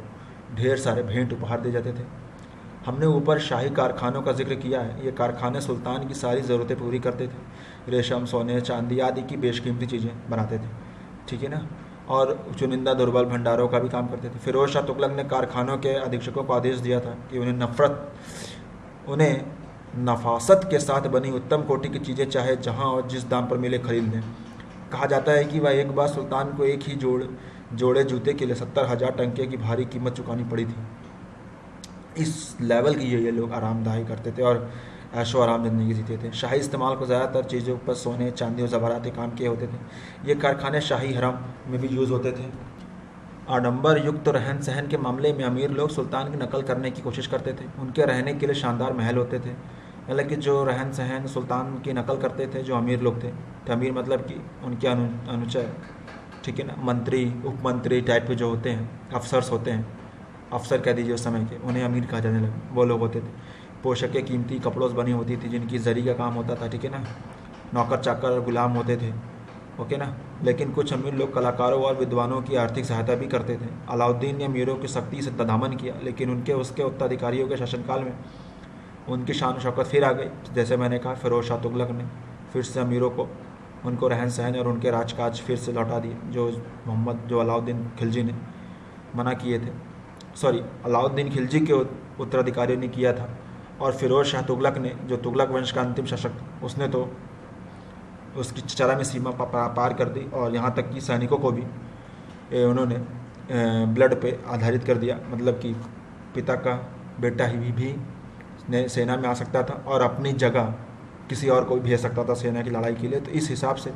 ढेर सारे भेंट उपहार दिए जाते थे। हमने ऊपर शाही कारखानों का जिक्र किया है। ये कारखाने सुल्तान की सारी ज़रूरतें पूरी करते थे, रेशम, सोने, चांदी आदि की बेशकीमती चीज़ें बनाते थे। ठीक है ना। और चुनिंदा दुर्बल भंडारों का भी काम करते थे। फिरोज शाह तुगलक ने कारखानों के अधीक्षकों को आदेश दिया था कि उन्हें नफासत के साथ बनी उत्तम कोटि की चीज़ें चाहे जहाँ और जिस दाम पर मिले खरीद लें। कहा जाता है कि वह एक बार सुल्तान को एक ही जोड़े जूते के लिए 70,000 टंके की भारी कीमत चुकानी पड़ी थी। इस लेवल की ये लोग आरामदायी करते थे और ऐशो आराम ज़िंदगी जीते थे। शाही इस्तेमाल को ज़्यादातर चीज़ों पर सोने, चांदी और ज़वाराती काम किए होते थे। ये कारखाने शाही हरम में भी यूज़ होते थे। आडंबर युक्त रहन सहन के मामले में अमीर लोग सुल्तान की नकल करने की कोशिश करते थे। उनके रहने के लिए शानदार महल होते थे, हालांकि जो रहन सहन सुल्तान की नकल करते थे जो अमीर लोग थे, तो अमीर मतलब कि उनके अनुचर, ठीक है ना, मंत्री, उपमंत्री टाइप के जो होते हैं, अफसर्स होते हैं, अफसर कह दीजिए उस समय के, उन्हें अमीर कहा जाने लगा। वो लोग होते थे। पोशाकें कीमती कपड़ों से बनी होती थी जिनकी जरी का काम होता था। ठीक है ना। नौकर चाकर और गुलाम होते थे। ओके ना। लेकिन कुछ अमीर लोग कलाकारों और विद्वानों की आर्थिक सहायता भी करते थे। अलाउद्दीन ने अमीरों की सख्ती से दमन किया, लेकिन उसके उत्तराधिकारियों के शासनकाल में उनकी शान शौकत फिर आ गई। जैसे मैंने कहा, फिरोज शाह तुगलक ने फिर से अमीरों को उनको रहन सहन और उनके राजकाज फिर से लौटा दिए जो अलाउद्दीन खिलजी ने मना किए थे। अलाउद्दीन खिलजी के उत्तराधिकारियों ने किया था। और फिरोज शाह तुगलक ने, जो तुगलक वंश का अंतिम शासक था, उसने तो उसकी चरम सीमा पार कर दी और यहाँ तक कि सैनिकों को भी उन्होंने ब्लड पे आधारित कर दिया। मतलब कि पिता का बेटा ही भी सेना में आ सकता था और अपनी जगह किसी और को भी भेज सकता था सेना की लड़ाई के लिए। तो इस हिसाब से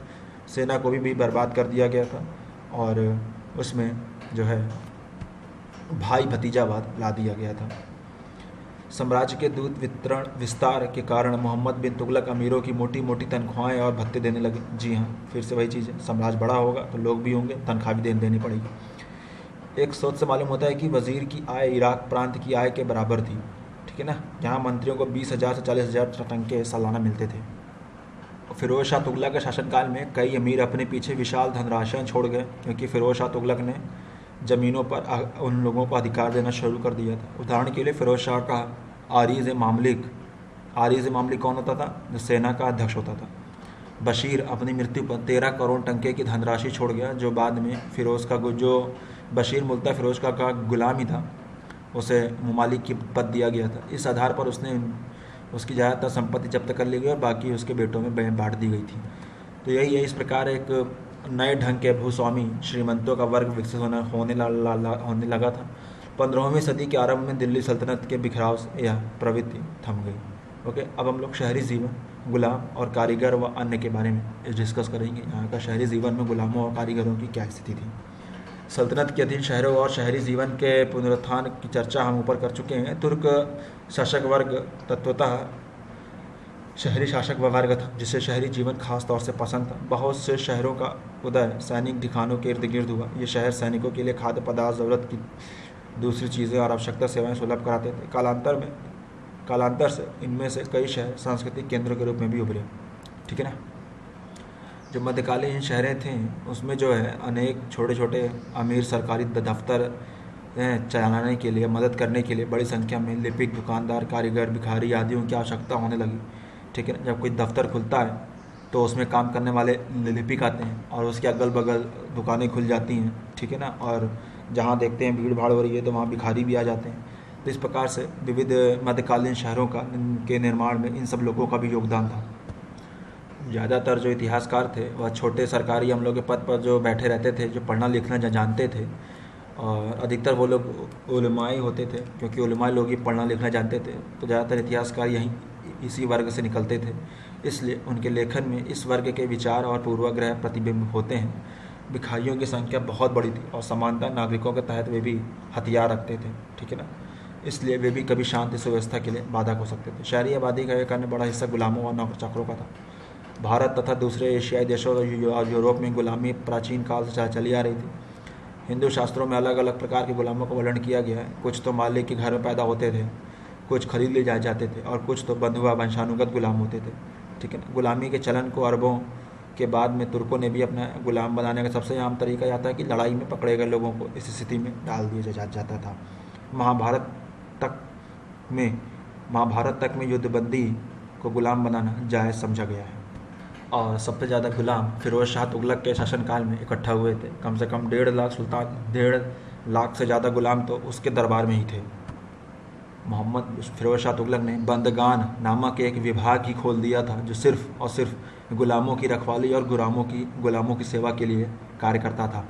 सेना को भी बर्बाद कर दिया गया था और उसमें जो है भाई भतीजावाद ला दिया गया था। साम्राज्य के दूत विस्तार के कारण मोहम्मद बिन तुगलक अमीरों की मोटी मोटी तनख्वाहें और भत्ते देने लगे। जी हाँ, फिर से वही चीज़ है, साम्राज्य बड़ा होगा तो लोग भी होंगे, तनख्वाह भी देनी पड़ेगी। एक सोच से मालूम होता है कि वज़ीर की आय इराक प्रांत की आय के बराबर थी। ठीक है ना। यहाँ मंत्रियों को 20,000 से 40,000 टंके सालाना मिलते थे। फिरोज शाह तुगलक के शासनकाल में कई अमीर अपने पीछे विशाल धनराशियाँ छोड़ गए, क्योंकि फिरोज शाह तुगलक ने ज़मीनों पर उन लोगों को अधिकार देना शुरू कर दिया था। उदाहरण के लिए फिरोज शाह का आरिज़ मामलिक कौन होता था? जो सेना का अध्यक्ष होता था। बशीर अपनी मृत्यु पर 13 करोड़ टंके की धनराशि छोड़ गया, जो बाद में जो बशीर मूलतः फिरोज का गुलाम ही था, उसे ममालिक की पद दिया गया था। इस आधार पर उसने उसकी ज़्यादातर संपत्ति जब्त कर ली गई और बाकी उसके बेटों में बांट दी गई थी। तो यही है, इस प्रकार एक नए ढंग के भूस्वामी श्रीमंतों का वर्ग विकसित होने लगा था। 15वीं सदी के आरंभ में दिल्ली सल्तनत के बिखराव से यह प्रवृत्ति थम गई। ओके, अब हम लोग शहरी जीवन, गुलाम और कारीगर व अन्य के बारे में डिस्कस करेंगे। यहाँ का शहरी जीवन में गुलामों और कारीगरों की क्या स्थिति थी। सल्तनत के अधीन शहरों और शहरी जीवन के पुनरुत्थान की चर्चा हम ऊपर कर चुके हैं। तुर्क शासक वर्ग तत्वतः शहरी शासक वर्ग था, जिसे शहरी जीवन खास तौर से पसंद था। बहुत से शहरों का उदय सैनिक ठिकानों के इर्द गिर्द हुआ। ये शहर सैनिकों के लिए खाद्य पदार्थ, ज़रूरत की दूसरी चीज़ें और आवश्यकता सेवाएं सुलभ कराते थे। कालांतर से इनमें से कई शहर सांस्कृतिक केंद्रों के रूप में भी उभरे। ठीक है ना। जो मध्यकालीन शहरें थीं उसमें जो है अनेक छोटे छोटे अमीर सरकारी दफ्तर चलाने के लिए, मदद करने के लिए बड़ी संख्या में लिपिक, दुकानदार, कारीगर, भिखारी आदियों की आवश्यकता होने लगी। ठीक है ना। जब कोई दफ्तर खुलता है तो उसमें काम करने वाले लिपिक आते हैं और उसके अगल बगल दुकानें खुल जाती हैं। ठीक है ना। और जहाँ देखते हैं भीड़ भाड़ हो रही है तो वहाँ भिखारी भी आ जाते हैं। तो इस प्रकार से विविध मध्यकालीन शहरों के निर्माण में इन सब लोगों का भी योगदान था। ज़्यादातर जो इतिहासकार थे वह छोटे सरकारी अमलों के पद पर जो बैठे रहते थे, जो पढ़ना लिखना जानते थे, और अधिकतर वो लोग उलमाई होते थे, क्योंकि उलमाई लोग ही पढ़ना लिखना जानते थे। तो ज़्यादातर इतिहासकार यहीं इसी वर्ग से निकलते थे, इसलिए उनके लेखन में इस वर्ग के विचार और पूर्वाग्रह प्रतिबिंब होते हैं। भिखारियों की संख्या बहुत बड़ी थी और समानता नागरिकों के तहत वे भी हथियार रखते थे। ठीक है ना। इसलिए वे भी कभी शांति सुव्यवस्था के लिए बाधक हो सकते थे। शहरी आबादी का एक अन्य बड़ा हिस्सा गुलामों और नौकर चाकरों का था। भारत तथा दूसरे एशियाई देशों और यूरोप में गुलामी प्राचीन काल से चली आ रही थी। हिंदू शास्त्रों में अलग अलग प्रकार के गुलामों का वर्णन किया गया है। कुछ तो मालिक के घर में पैदा होते थे, कुछ खरीद ले जाते थे, और कुछ तो बंधुआ वंशानुगत गुलाम होते थे। ठीक है ना। गुलामी के चलन को अरबों के बाद में तुर्कों ने भी अपना गुलाम बनाने का सबसे आम तरीका यह था कि लड़ाई में पकड़े गए लोगों को इस स्थिति में डाल दिया जाता था। महाभारत तक में युद्धबंदी को गुलाम बनाना जायज़ समझा गया है। और सबसे ज़्यादा गुलाम फिरोज शाह तुगलक के शासनकाल में इकट्ठा हुए थे। कम से कम 1.5 लाख से ज़्यादा गुलाम तो उसके दरबार में ही थे। मोहम्मद फिरोज शाह तुगलक ने बंदगान नामक एक विभाग ही खोल दिया था, जो सिर्फ और सिर्फ गुलामों की रखवाली और गुलामों की सेवा के लिए कार्य करता था।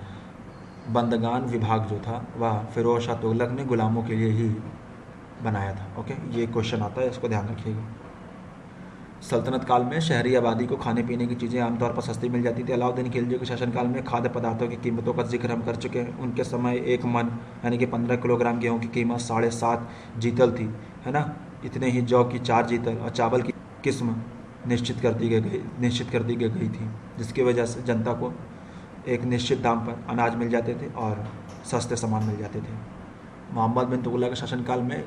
बंदगान विभाग जो था वह फिरोज शाह तुगलक ने गुलामों के लिए ही बनाया था। ओके, ये क्वेश्चन आता है, इसको ध्यान रखिएगा। सल्तनत काल में शहरी आबादी को खाने पीने की चीज़ें आमतौर पर सस्ती मिल जाती थी। अलाउद्दीन खिलजी के शासनकाल में खाद्य पदार्थों की कीमतों का जिक्र हम कर चुके हैं। उनके समय 1 मन यानी कि 15 किलोग्राम गेहूं की कीमत 7.5 जीतल थी, है ना। इतने ही जौ की 4 जीतल और चावल की किस्म निश्चित कर दी गई थी, जिसकी वजह से जनता को एक निश्चित दाम पर अनाज मिल जाते थे और सस्ते सामान मिल जाते थे। मोहम्मद बिन तुगलक के शासनकाल में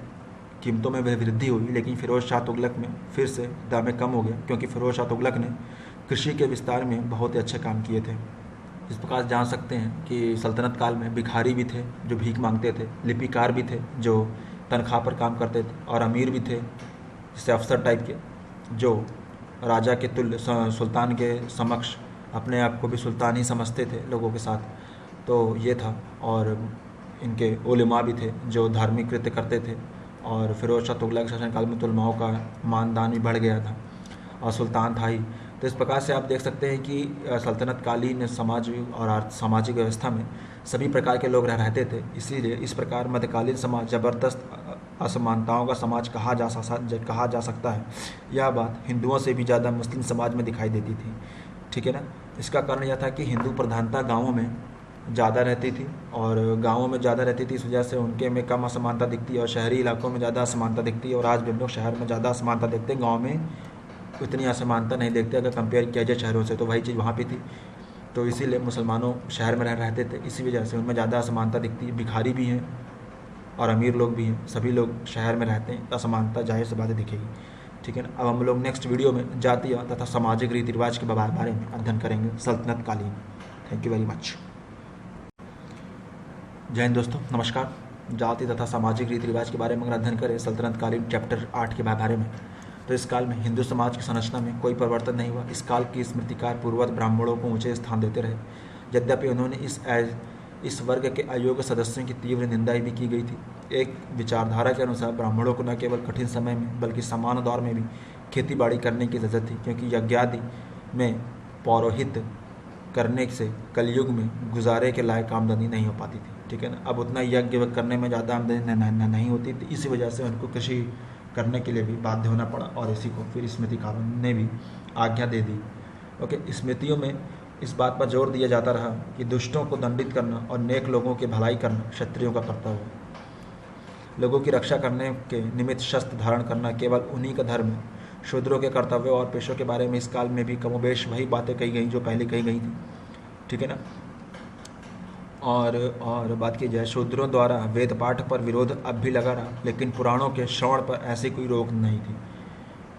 कीमतों में वृद्धि हुई, लेकिन फिरोज शाह तुगलक में फिर से दामें कम हो गए, क्योंकि फिरोज शाह तुगलक ने कृषि के विस्तार में बहुत ही अच्छे काम किए थे। इस प्रकार जान सकते हैं कि सल्तनत काल में भिखारी भी थे जो भीख मांगते थे, लिपिकार भी थे जो तनख्वाह पर काम करते थे, और अमीर भी थे जैसे अफसर टाइप के, जो राजा के तुल्य सुल्तान के समक्ष अपने आप को भी सुल्तान ही समझते थे लोगों के साथ। तो ये था। और इनके उलेमा भी थे जो धार्मिक कृत्य करते थे। और फिरोज शाह तुगलक शासनकाल में उलमाओं का मानदान भी बढ़ गया था और सुल्तान था ही। तो इस प्रकार से आप देख सकते हैं कि सल्तनत कालीन समाज और सामाजिक व्यवस्था में सभी प्रकार के लोग रहते थे। इसीलिए इस प्रकार मध्यकालीन समाज ज़बरदस्त असमानताओं का समाज कहा जा सकता है। यह बात हिंदुओं से भी ज़्यादा मुस्लिम समाज में दिखाई देती थी। ठीक है ना। इसका कारण यह था कि हिंदू प्रधानता गाँवों में ज़्यादा रहती थी, और गाँवों में ज़्यादा रहती थी, इस वजह से उनके में कम असमानता दिखती है, और शहरी इलाकों में ज़्यादा असमानता दिखती है। और आज भी हम लोग शहर में ज़्यादा असमानता देखते हैं, गाँव में उतनी असमानता नहीं देखते अगर कंपेयर किया जाए शहरों से। तो वही चीज़ वहाँ पे थी। तो इसीलिए मुसलमानों शहर में रहते थे, इसी वजह से उनमें ज़्यादा असमानता दिखती है। भिखारी भी हैं और अमीर लोग भी हैं, सभी लोग शहर में रहते हैं, तो असमानता जाहिर सी बात दिखेगी। ठीक है ना। अब हम लोग नेक्स्ट वीडियो में जातीय तथा सामाजिक रीति रिवाज के बारे में अध्ययन करेंगे सल्तनत कालीन। Thank you very much. जय हिंद दोस्तों, नमस्कार। जाति तथा सामाजिक रीति रिवाज के बारे में अगर अध्ययन करें सल्तनत कालीन चैप्टर 8 के बारे में, तो इस काल में हिंदू समाज की संरचना में कोई परिवर्तन नहीं हुआ। इस काल की स्मृतिकार पूर्वज ब्राह्मणों को ऊंचे स्थान देते रहे। यद्यपि उन्होंने इस वर्ग के अयोग्य सदस्यों की तीव्र निंदा भी की गई थी। एक विचारधारा के अनुसार ब्राह्मणों को न केवल कठिन समय में बल्कि समान दौर में भी खेती बाड़ी करने की इजाज़त थी, क्योंकि यज्ञादि में पौरोहित करने से कलयुग में गुजारे के लायक आमदनी नहीं हो पाती थी। ठीक है ना, अब उतना यज्ञ करने में ज़्यादा आमदनी नहीं होती थी, इसी वजह से उनको कृषि करने के लिए भी बाध्य होना पड़ा, और इसी को फिर स्मृति कानून ने भी आज्ञा दे दी। ओके, स्मृतियों में इस बात पर जोर दिया जाता रहा कि दुष्टों को दंडित करना और नेक लोगों की भलाई करना क्षत्रियों का कर्तव्य है। लोगों की रक्षा करने के निमित्त शस्त्र धारण करना केवल उन्हीं का धर्म है। शूद्रों के कर्तव्यों और पेशों के बारे में इस काल में भी कमोबेश वही बातें कही गई जो पहले कही गई थी। ठीक है ना, और बात की जाए, शूद्रों द्वारा वेद पाठ पर विरोध अब भी लगा रहा, लेकिन पुराणों के श्रवण पर ऐसी कोई रोक नहीं थी।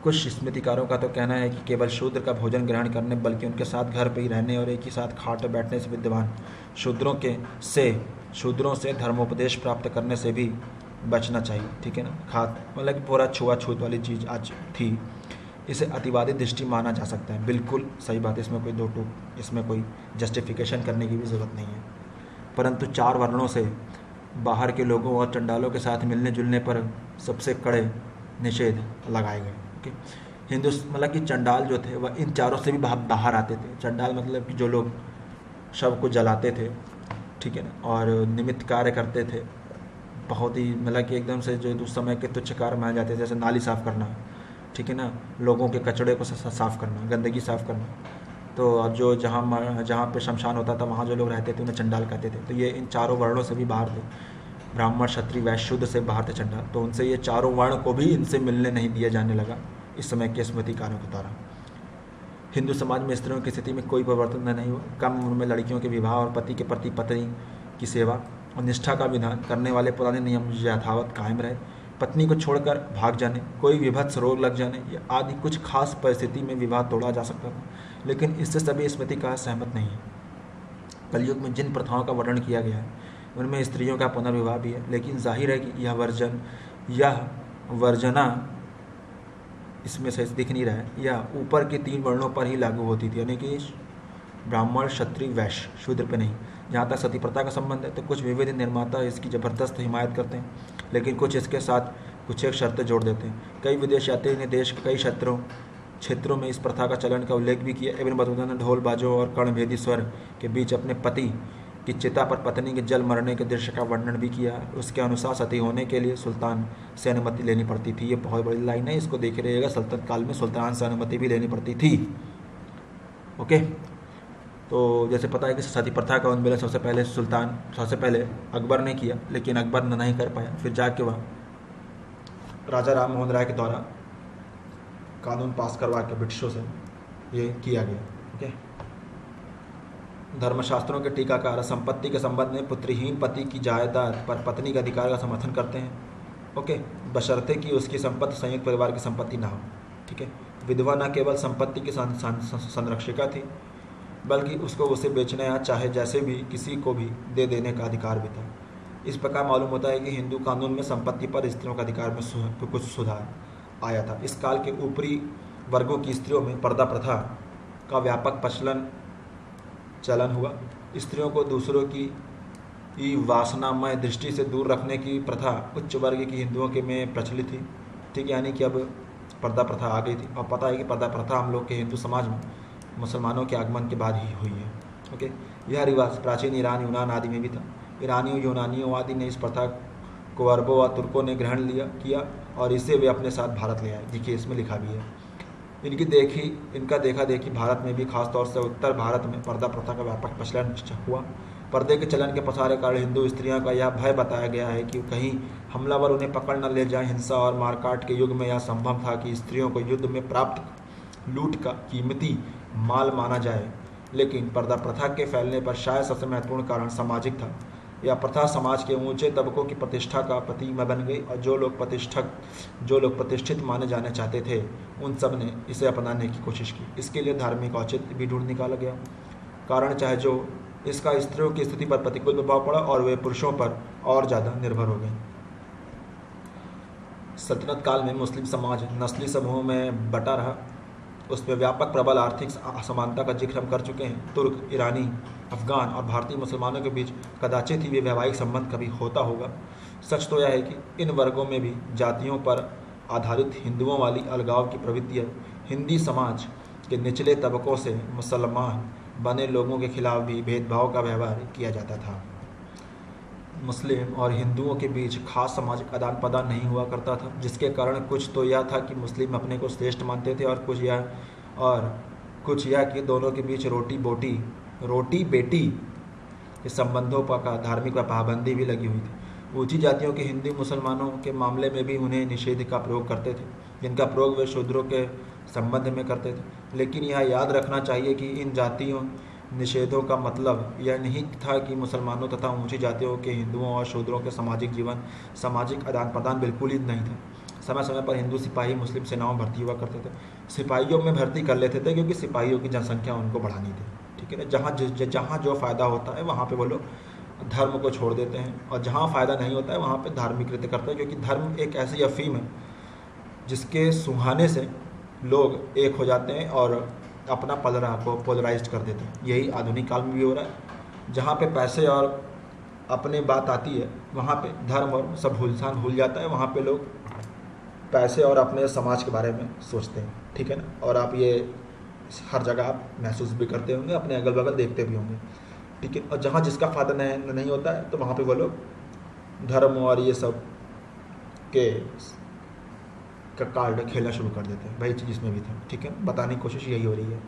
कुछ स्मृतिकारों का तो कहना है कि केवल शूद्र का भोजन ग्रहण करने बल्कि उनके साथ घर पर ही रहने और एक ही साथ खाट पर बैठने से विद्वान शूद्रों से धर्मोपदेश प्राप्त करने से भी बचना चाहिए। ठीक है ना, मतलब कि पूरा छुआछूत वाली चीज़ आज थी, इसे अतिवादी दृष्टि माना जा सकता है। बिल्कुल सही बात है, इसमें कोई दो टूक, इसमें कोई जस्टिफिकेशन करने की भी ज़रूरत नहीं है। परंतु 4 वर्णों से बाहर के लोगों और चंडालों के साथ मिलने जुलने पर सबसे कड़े निषेध लगाए गए। हिंदू मतलब कि चंडाल जो थे वह इन चारों से भी बाहर आते थे। चंडाल मतलब कि जो लोग शव को जलाते थे, ठीक है ना, और निमित्त कार्य करते थे, बहुत ही मतलब कि एकदम से जो उस समय के तुच्छ कार्य माने जाते थे, जैसे नाली साफ़ करना, ठीक है ना, लोगों के कचड़े को साफ़ करना, गंदगी साफ़ करना। तो जो जहाँ पे शमशान होता था वहाँ जो लोग रहते थे उन्हें चंडाल कहते थे। तो ये इन चारों वर्णों से भी बाहर थे, ब्राह्मण क्षत्रिय वैश्य शूद्र से बाहर थे चंडाल। तो उनसे ये चारों वर्ण को भी इनसे मिलने नहीं दिया जाने लगा इस समय के स्मृतिकारों के द्वारा। हिंदू समाज में स्त्रियों की स्थिति में कोई परिवर्तन नहीं हुआ। कम उम्र में लड़कियों के विवाह और पति के प्रति पत्नी की सेवा और निष्ठा का विधान करने वाले पुराने नियम यथावत कायम रहे। पत्नी को छोड़कर भाग जाने, कोई विभत्स रोग लग जाने या आदि कुछ खास परिस्थिति में विवाह तोड़ा जा सकता था, लेकिन इससे सभी स्मृतिकार सहमत नहीं है। कलयुग में जिन प्रथाओं का वर्णन किया गया है उनमें स्त्रियों का पुनर्विवाह भी है, लेकिन जाहिर है कि यह वर्जना इसमें से दिख नहीं रहा है, यह ऊपर के 3 वर्णों पर ही लागू होती थी, यानी कि ब्राह्मण क्षत्रिय वैश्य शूद्र पे नहीं। जहाँ तक सती प्रथा का संबंध है तो कुछ विविध निर्माता इसकी ज़बरदस्त हिमायत करते हैं, लेकिन कुछ इसके साथ कुछ एक शर्तें जोड़ देते हैं। कई विदेश यात्री ने देश के कई क्षेत्रों में इस प्रथा का चलन का उल्लेख भी किया। इब्न बतूता ने ढोल बाजों और कर्णभेदी स्वर के बीच अपने पति की चिता पर पत्नी के जल मरने के दृश्य का वर्णन भी किया। उसके अनुसार सती होने के लिए सुल्तान से अनुमति लेनी पड़ती थी। ये बहुत बड़ी लाइन है, इसको देख रहिएगा। सल्तनत काल में सुल्तान से अनुमति भी लेनी पड़ती थी। ओके, तो जैसे पता है कि सती प्रथा का उन्मूलन सबसे पहले अकबर ने किया, लेकिन अकबर ने नहीं कर पाया। फिर जाके वह राजा राम मोहन राय के द्वारा कानून पास करवा के ब्रिटिशों से ये किया गया। ओके, धर्मशास्त्रों के टीकाकार संपत्ति के संबंध में पुत्रहीन पति की जायदाद पर पत्नी के अधिकार का समर्थन करते हैं। ओके, बशर्ते कि उसकी संपत्ति संयुक्त परिवार की संपत्ति ना हो। ठीक है, विधवा न केवल संपत्ति की संरक्षिका थी, बल्कि उसको उसे बेचने या चाहे जैसे भी किसी को भी दे देने का अधिकार भी था। इस प्रकार मालूम होता है कि हिंदू कानून में संपत्ति पर स्त्रियों का अधिकार में कुछ सुधार आया था। इस काल के ऊपरी वर्गों की स्त्रियों में पर्दा प्रथा का व्यापक चलन हुआ। स्त्रियों को दूसरों की वासनामय दृष्टि से दूर रखने की प्रथा उच्च वर्ग की हिंदुओं के में प्रचलित थी। ठीक है, यानी कि अब पर्दा प्रथा आ गई थी। और पता है कि पर्दा प्रथा हम लोग के हिंदू समाज में मुसलमानों के आगमन के बाद ही हुई है। ओके, यह रिवाज प्राचीन ईरान यूनान आदि में भी था। ईरानियों यूनानियों आदि ने इस प्रथा को अरबों व तुर्कों ने ग्रहण किया और इसे वे अपने साथ भारत ले आए। देखिए, इसमें लिखा भी है। इनका देखा देखी भारत में भी, खासतौर से उत्तर भारत में पर्दा प्रथा का व्यापक प्रचलन हुआ। पर्दे के चलन के प्रसार के कारण हिंदू स्त्रियों का यह भय बताया गया है कि कहीं हमलावर उन्हें पकड़ न ले जाए। हिंसा और मारकाट के युग में यह संभव था कि स्त्रियों को युद्ध में प्राप्त लूट का कीमती माल माना जाए, लेकिन पर्दा प्रथा के फैलने पर शायद सबसे महत्वपूर्ण कारण सामाजिक था। यह प्रथा समाज के ऊंचे तबकों की प्रतिष्ठा का प्रतीक बन गई और जो लोग प्रतिष्ठित माने जाने चाहते थे उन सब ने इसे अपनाने की कोशिश की। इसके लिए धार्मिक औचित्य भी ढूंढ निकाला गया। कारण चाहे जो, इसका स्त्रियों की स्थिति पर प्रतिकूल प्रभाव पड़ा और वे पुरुषों पर और ज़्यादा निर्भर हो गए। सल्तनत काल में मुस्लिम समाज नस्ली समूहों में बटा रहा। उसमें व्यापक प्रबल आर्थिक असमानता का जिक्र हम कर चुके हैं। तुर्क, ईरानी, अफ़गान और भारतीय मुसलमानों के बीच कदाचित ही वे वैवाहिक संबंध कभी होता होगा। सच तो यह है कि इन वर्गों में भी जातियों पर आधारित हिंदुओं वाली अलगाव की प्रवृत्ति है। हिंदी समाज के निचले तबकों से मुसलमान बने लोगों के खिलाफ भी भेदभाव का व्यवहार किया जाता था। मुस्लिम और हिंदुओं के बीच खास सामाजिक आदान प्रदान नहीं हुआ करता था, जिसके कारण कुछ तो यह था कि मुस्लिम अपने को श्रेष्ठ मानते थे और कुछ यह कि दोनों के बीच रोटी बेटी के संबंधों पर का धार्मिक पाबंदी भी लगी हुई थी। ऊंची जातियों के हिंदू मुसलमानों के मामले में भी उन्हें निषेध का प्रयोग करते थे, जिनका प्रयोग वे शूद्रों के संबंध में करते थे। लेकिन यह याद रखना चाहिए कि इन जातियों निषेधों का मतलब यह नहीं था कि मुसलमानों तथा ऊंची जातियों के हिंदुओं और शूद्रों के सामाजिक आदान प्रदान बिल्कुल ही नहीं था। समय समय पर हिंदू सिपाही मुस्लिम सेनाओं में भर्ती हुआ करते थे। सिपाहियों में भर्ती कर लेते थे क्योंकि सिपाहियों की जनसंख्या उनको बढ़ानी थी, ठीक है ना। जहाँ जो फ़ायदा होता है वहाँ पे वो लोग धर्म को छोड़ देते हैं, और जहाँ फ़ायदा नहीं होता है वहाँ पे धार्मिक कृत्य करते हैं, क्योंकि धर्म एक ऐसी अफीम है जिसके सुहाने से लोग एक हो जाते हैं और अपना पलड़ा को पोलराइज कर देते हैं। यही आधुनिक काल में भी हो रहा है। जहाँ पे पैसे और अपने बात आती है वहाँ पे धर्म और सब भूल जाता है। वहाँ पे लोग पैसे और अपने समाज के बारे में सोचते हैं, ठीक है ना। और आप ये हर जगह आप महसूस भी करते होंगे, अपने अगल बगल देखते भी होंगे, ठीक है। और जहाँ जिसका फ़ायदा नहीं होता है तो वहाँ पे वो लोग धर्म और ये सब के का कार्ड खेलना शुरू कर देते हैं। वही चीज़ इसमें भी था, ठीक है। बताने की कोशिश यही हो रही है।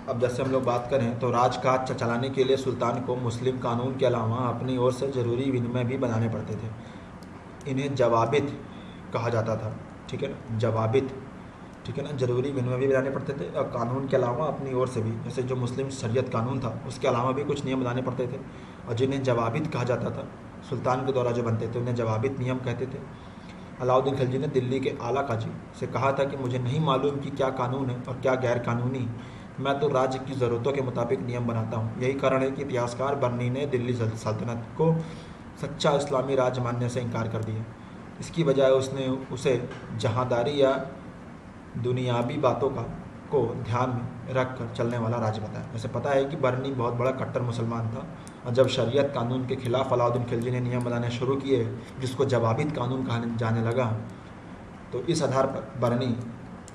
अब जैसे हम लोग बात करें तो राजकाज चलाने के लिए सुल्तान को मुस्लिम कानून के अलावा अपनी ओर से ज़रूरी विनिमय भी बनाने पड़ते थे। इन्हें जवाबित कहा जाता था, ठीक है ना, जवाबित, ठीक है ना। ज़रूरी विनिमय भी बनाने पड़ते थे और कानून के अलावा अपनी ओर से भी, जैसे जो मुस्लिम शरीयत कानून था उसके अलावा भी कुछ नियम बनाने पड़ते थे, और जिन्हें जवाबित कहा जाता था, सुल्तान के द्वारा जो बनते थे उन्हें जवाबित नियम कहते थे। अलाउद्दीन खिलजी ने दिल्ली के आला काजी से कहा था कि मुझे नहीं मालूम कि क्या कानून है और क्या गैर कानूनी, मैं तो राज्य की ज़रूरतों के मुताबिक नियम बनाता हूँ। यही कारण है कि इतिहासकार बर्नी ने दिल्ली सल्तनत को सच्चा इस्लामी राज्य मानने से इनकार कर दिया। इसकी बजाय उसने उसे जहांदारी या दुनियावी बातों को ध्यान में रख कर चलने वाला राज्य बताया। जैसे पता है कि बर्नी बहुत बड़ा कट्टर मुसलमान था, और जब शरीयत कानून के खिलाफ अलाउद्दीन खिलजी ने नियम बनाने शुरू किए जिसको जवाबित कानून कहा जाने लगा, तो इस आधार पर बर्नी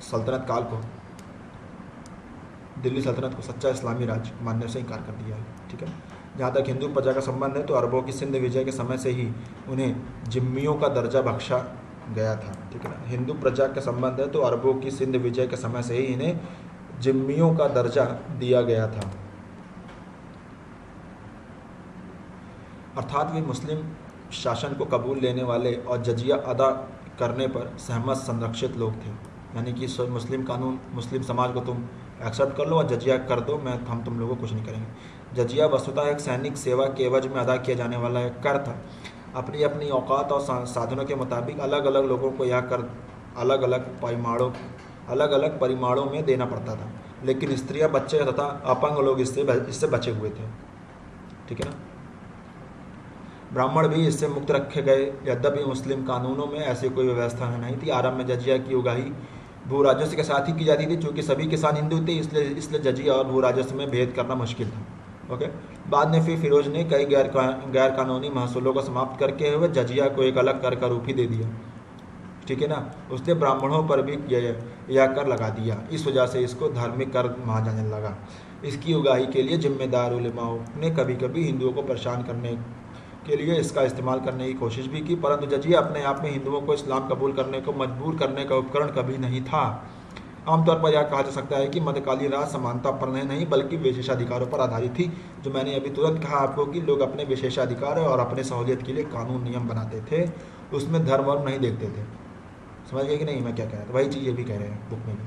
सल्तनत काल को, दिल्ली सल्तनत को सच्चा इस्लामी राज्य मानने से इनकार कर दिया है, ठीक है। जहाँ तक हिंदू प्रजा का संबंध है तो अरबों की सिंध विजय के समय से ही उन्हें जिम्मियों का दर्जा बख्शा गया था, ठीक है ना। हिंदू प्रजा का संबंध है तो अरबों की सिंध विजय के समय से ही इन्हें जिम्मियों का दर्जा दिया गया था, अर्थात वे मुस्लिम शासन को कबूल लेने वाले और जजिया अदा करने पर सहमत संरक्षित लोग थे। यानी कि मुस्लिम कानून, मुस्लिम समाज को तुम एक्सेप्ट कर लो और जजिया कर दो, हम तुम लोगों को कुछ नहीं करेंगे। जजिया वस्तुतः एक सैनिक सेवा के एवज में अदा किया जाने वाला एक कर था। अपनी अपनी औकात और साधनों के मुताबिक अलग अलग लोगों को यह कर अलग अलग परिमाणों में देना पड़ता था, लेकिन स्त्रियां, बच्चे तथा अपंग लोग इससे बचे हुए थे, ठीक है ना। ब्राह्मण भी इससे मुक्त रखे गए, यद्यपि मुस्लिम कानूनों में ऐसी कोई व्यवस्था नहीं थी। आरंभ में जजिया की उगाही भू राजस्व के साथ ही की जाती थी, चूँकि सभी किसान हिंदू थे, इसलिए जजिया और भू राजस्व में भेद करना मुश्किल था, ओके। बाद में फिर फिरोज ने कई गैर कानूनी महसूलों को समाप्त करके हुए जजिया को एक अलग कर का रूप ही दे दिया, ठीक है ना। उसने ब्राह्मणों पर भी यह कर लगा दिया, इस वजह से इसको धार्मिक कर माना जाने लगा। इसकी उगाही के लिए जिम्मेदार उलेमाओं ने कभी कभी हिंदुओं को परेशान करने के लिए इसका इस्तेमाल करने की कोशिश भी की, परंतु जजिया अपने आप में हिंदुओं को इस्लाम कबूल करने को मजबूर करने का उपकरण कभी नहीं था। आमतौर पर यह कहा जा सकता है कि मध्यकालीन राज समानता पर नहीं बल्कि विशेषाधिकारों पर आधारित थी। जो मैंने अभी तुरंत कहा आपको कि लोग अपने विशेषाधिकार और अपने सहूलियत के लिए कानून नियम बनाते थे, उसमें धर्म वर्म नहीं देखते थे। समझ गए कि नहीं मैं क्या कह रहा था? वही चीज़ ये भी कह रहे हैं बुक में भी।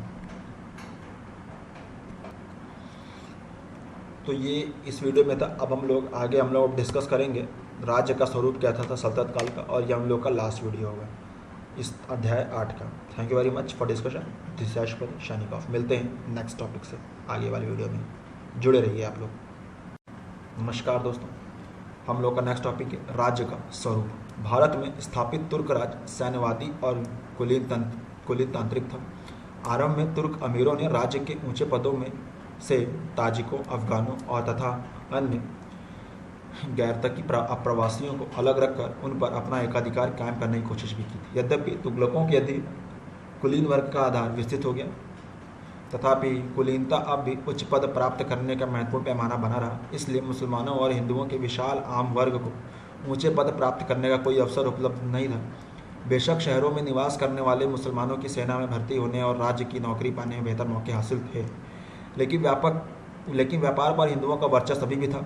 तो ये इस वीडियो में था। अब हम लोग डिस्कस करेंगे राज्य का स्वरूप क्या था सल्तनत काल का, और ये हम लोग का लास्ट वीडियो होगा इस अध्याय 8 का। Thank you very much for discussion. This is shining of. मिलते हैं नेक्स्ट टॉपिक से आगे वाली वीडियो में, जुड़े रहिए आप लोग। नमस्कार दोस्तों, हम लोग का नेक्स्ट टॉपिक है राज्य का स्वरूप। भारत में स्थापित तुर्क राज्य सैन्यवादी और कुलीनतांत्रिक था। आरंभ में तुर्क अमीरों ने राज्य के ऊंचे पदों में से ताजिकों, अफगानों और तथा अन्य गैरतकी अप्रवासियों को अलग रखकर उन पर अपना एकाधिकार कायम करने की कोशिश भी की थी। यद्यपि तुगलकों के अधीन कुलीन वर्ग का आधार विस्तृत हो गया, तथापि कुलीनता अब भी उच्च पद प्राप्त करने का महत्वपूर्ण पैमाना बना रहा। इसलिए मुसलमानों और हिंदुओं के विशाल आम वर्ग को ऊंचे पद प्राप्त करने का कोई अवसर उपलब्ध नहीं था। बेशक शहरों में निवास करने वाले मुसलमानों की सेना में भर्ती होने और राज्य की नौकरी पाने में बेहतर मौके हासिल थे, लेकिन व्यापार पर हिंदुओं का वर्चस्व अभी भी था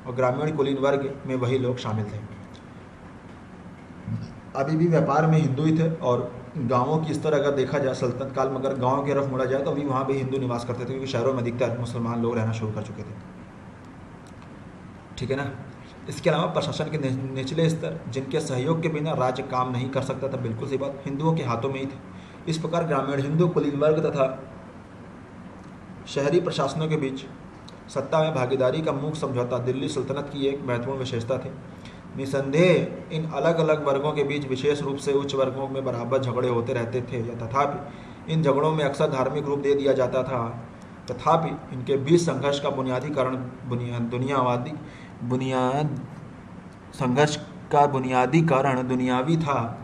और ग्रामीण कुलीन वर्ग में वही लोग शामिल थे। अभी भी व्यापार में हिंदू ही थे और गांवों की स्तर अगर देखा जाए सल्तनत काल में, अगर गांव की तरफ मुड़ा जाए तो अभी वहाँ भी हिंदू निवास करते थे, क्योंकि शहरों में अधिकतर मुसलमान लोग रहना शुरू कर चुके थे। ठीक है ना। इसके अलावा प्रशासन के निचले स्तर, जिनके सहयोग के बिना राज्य काम नहीं कर सकता था, बिल्कुल सही बात, हिंदुओं के हाथों में ही थे। इस प्रकार ग्रामीण हिंदू कुलीन वर्ग तथा शहरी प्रशासनों के बीच सत्ता में भागीदारी का मुख्य समझौता दिल्ली सल्तनत की एक महत्वपूर्ण विशेषता थी। निसंदेह इन अलग अलग वर्गों के बीच विशेष रूप से उच्च वर्गों में बराबर झगड़े होते रहते थे, या तथापि इन झगड़ों में अक्सर धार्मिक रूप दे दिया जाता था। तथापि इनके बीच संघर्ष का बुनियादी कारण दुनियावी था,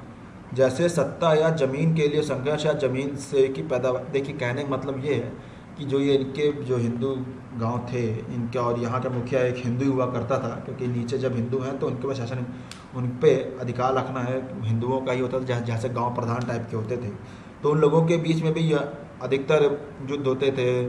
जैसे सत्ता या ज़मीन के लिए संघर्ष या ज़मीन से की पैदावार। देखिए, कहने का मतलब ये है कि जो ये इनके जो हिंदू गांव थे इनके, और यहाँ का मुखिया एक हिंदू हुआ करता था, क्योंकि नीचे जब हिंदू हैं तो उनके पास शासन, उन पे अधिकार रखना है हिंदुओं का ही होता था, जैसे गांव प्रधान टाइप के होते थे। तो उन लोगों के बीच में भी अधिकतर युद्ध होते थे,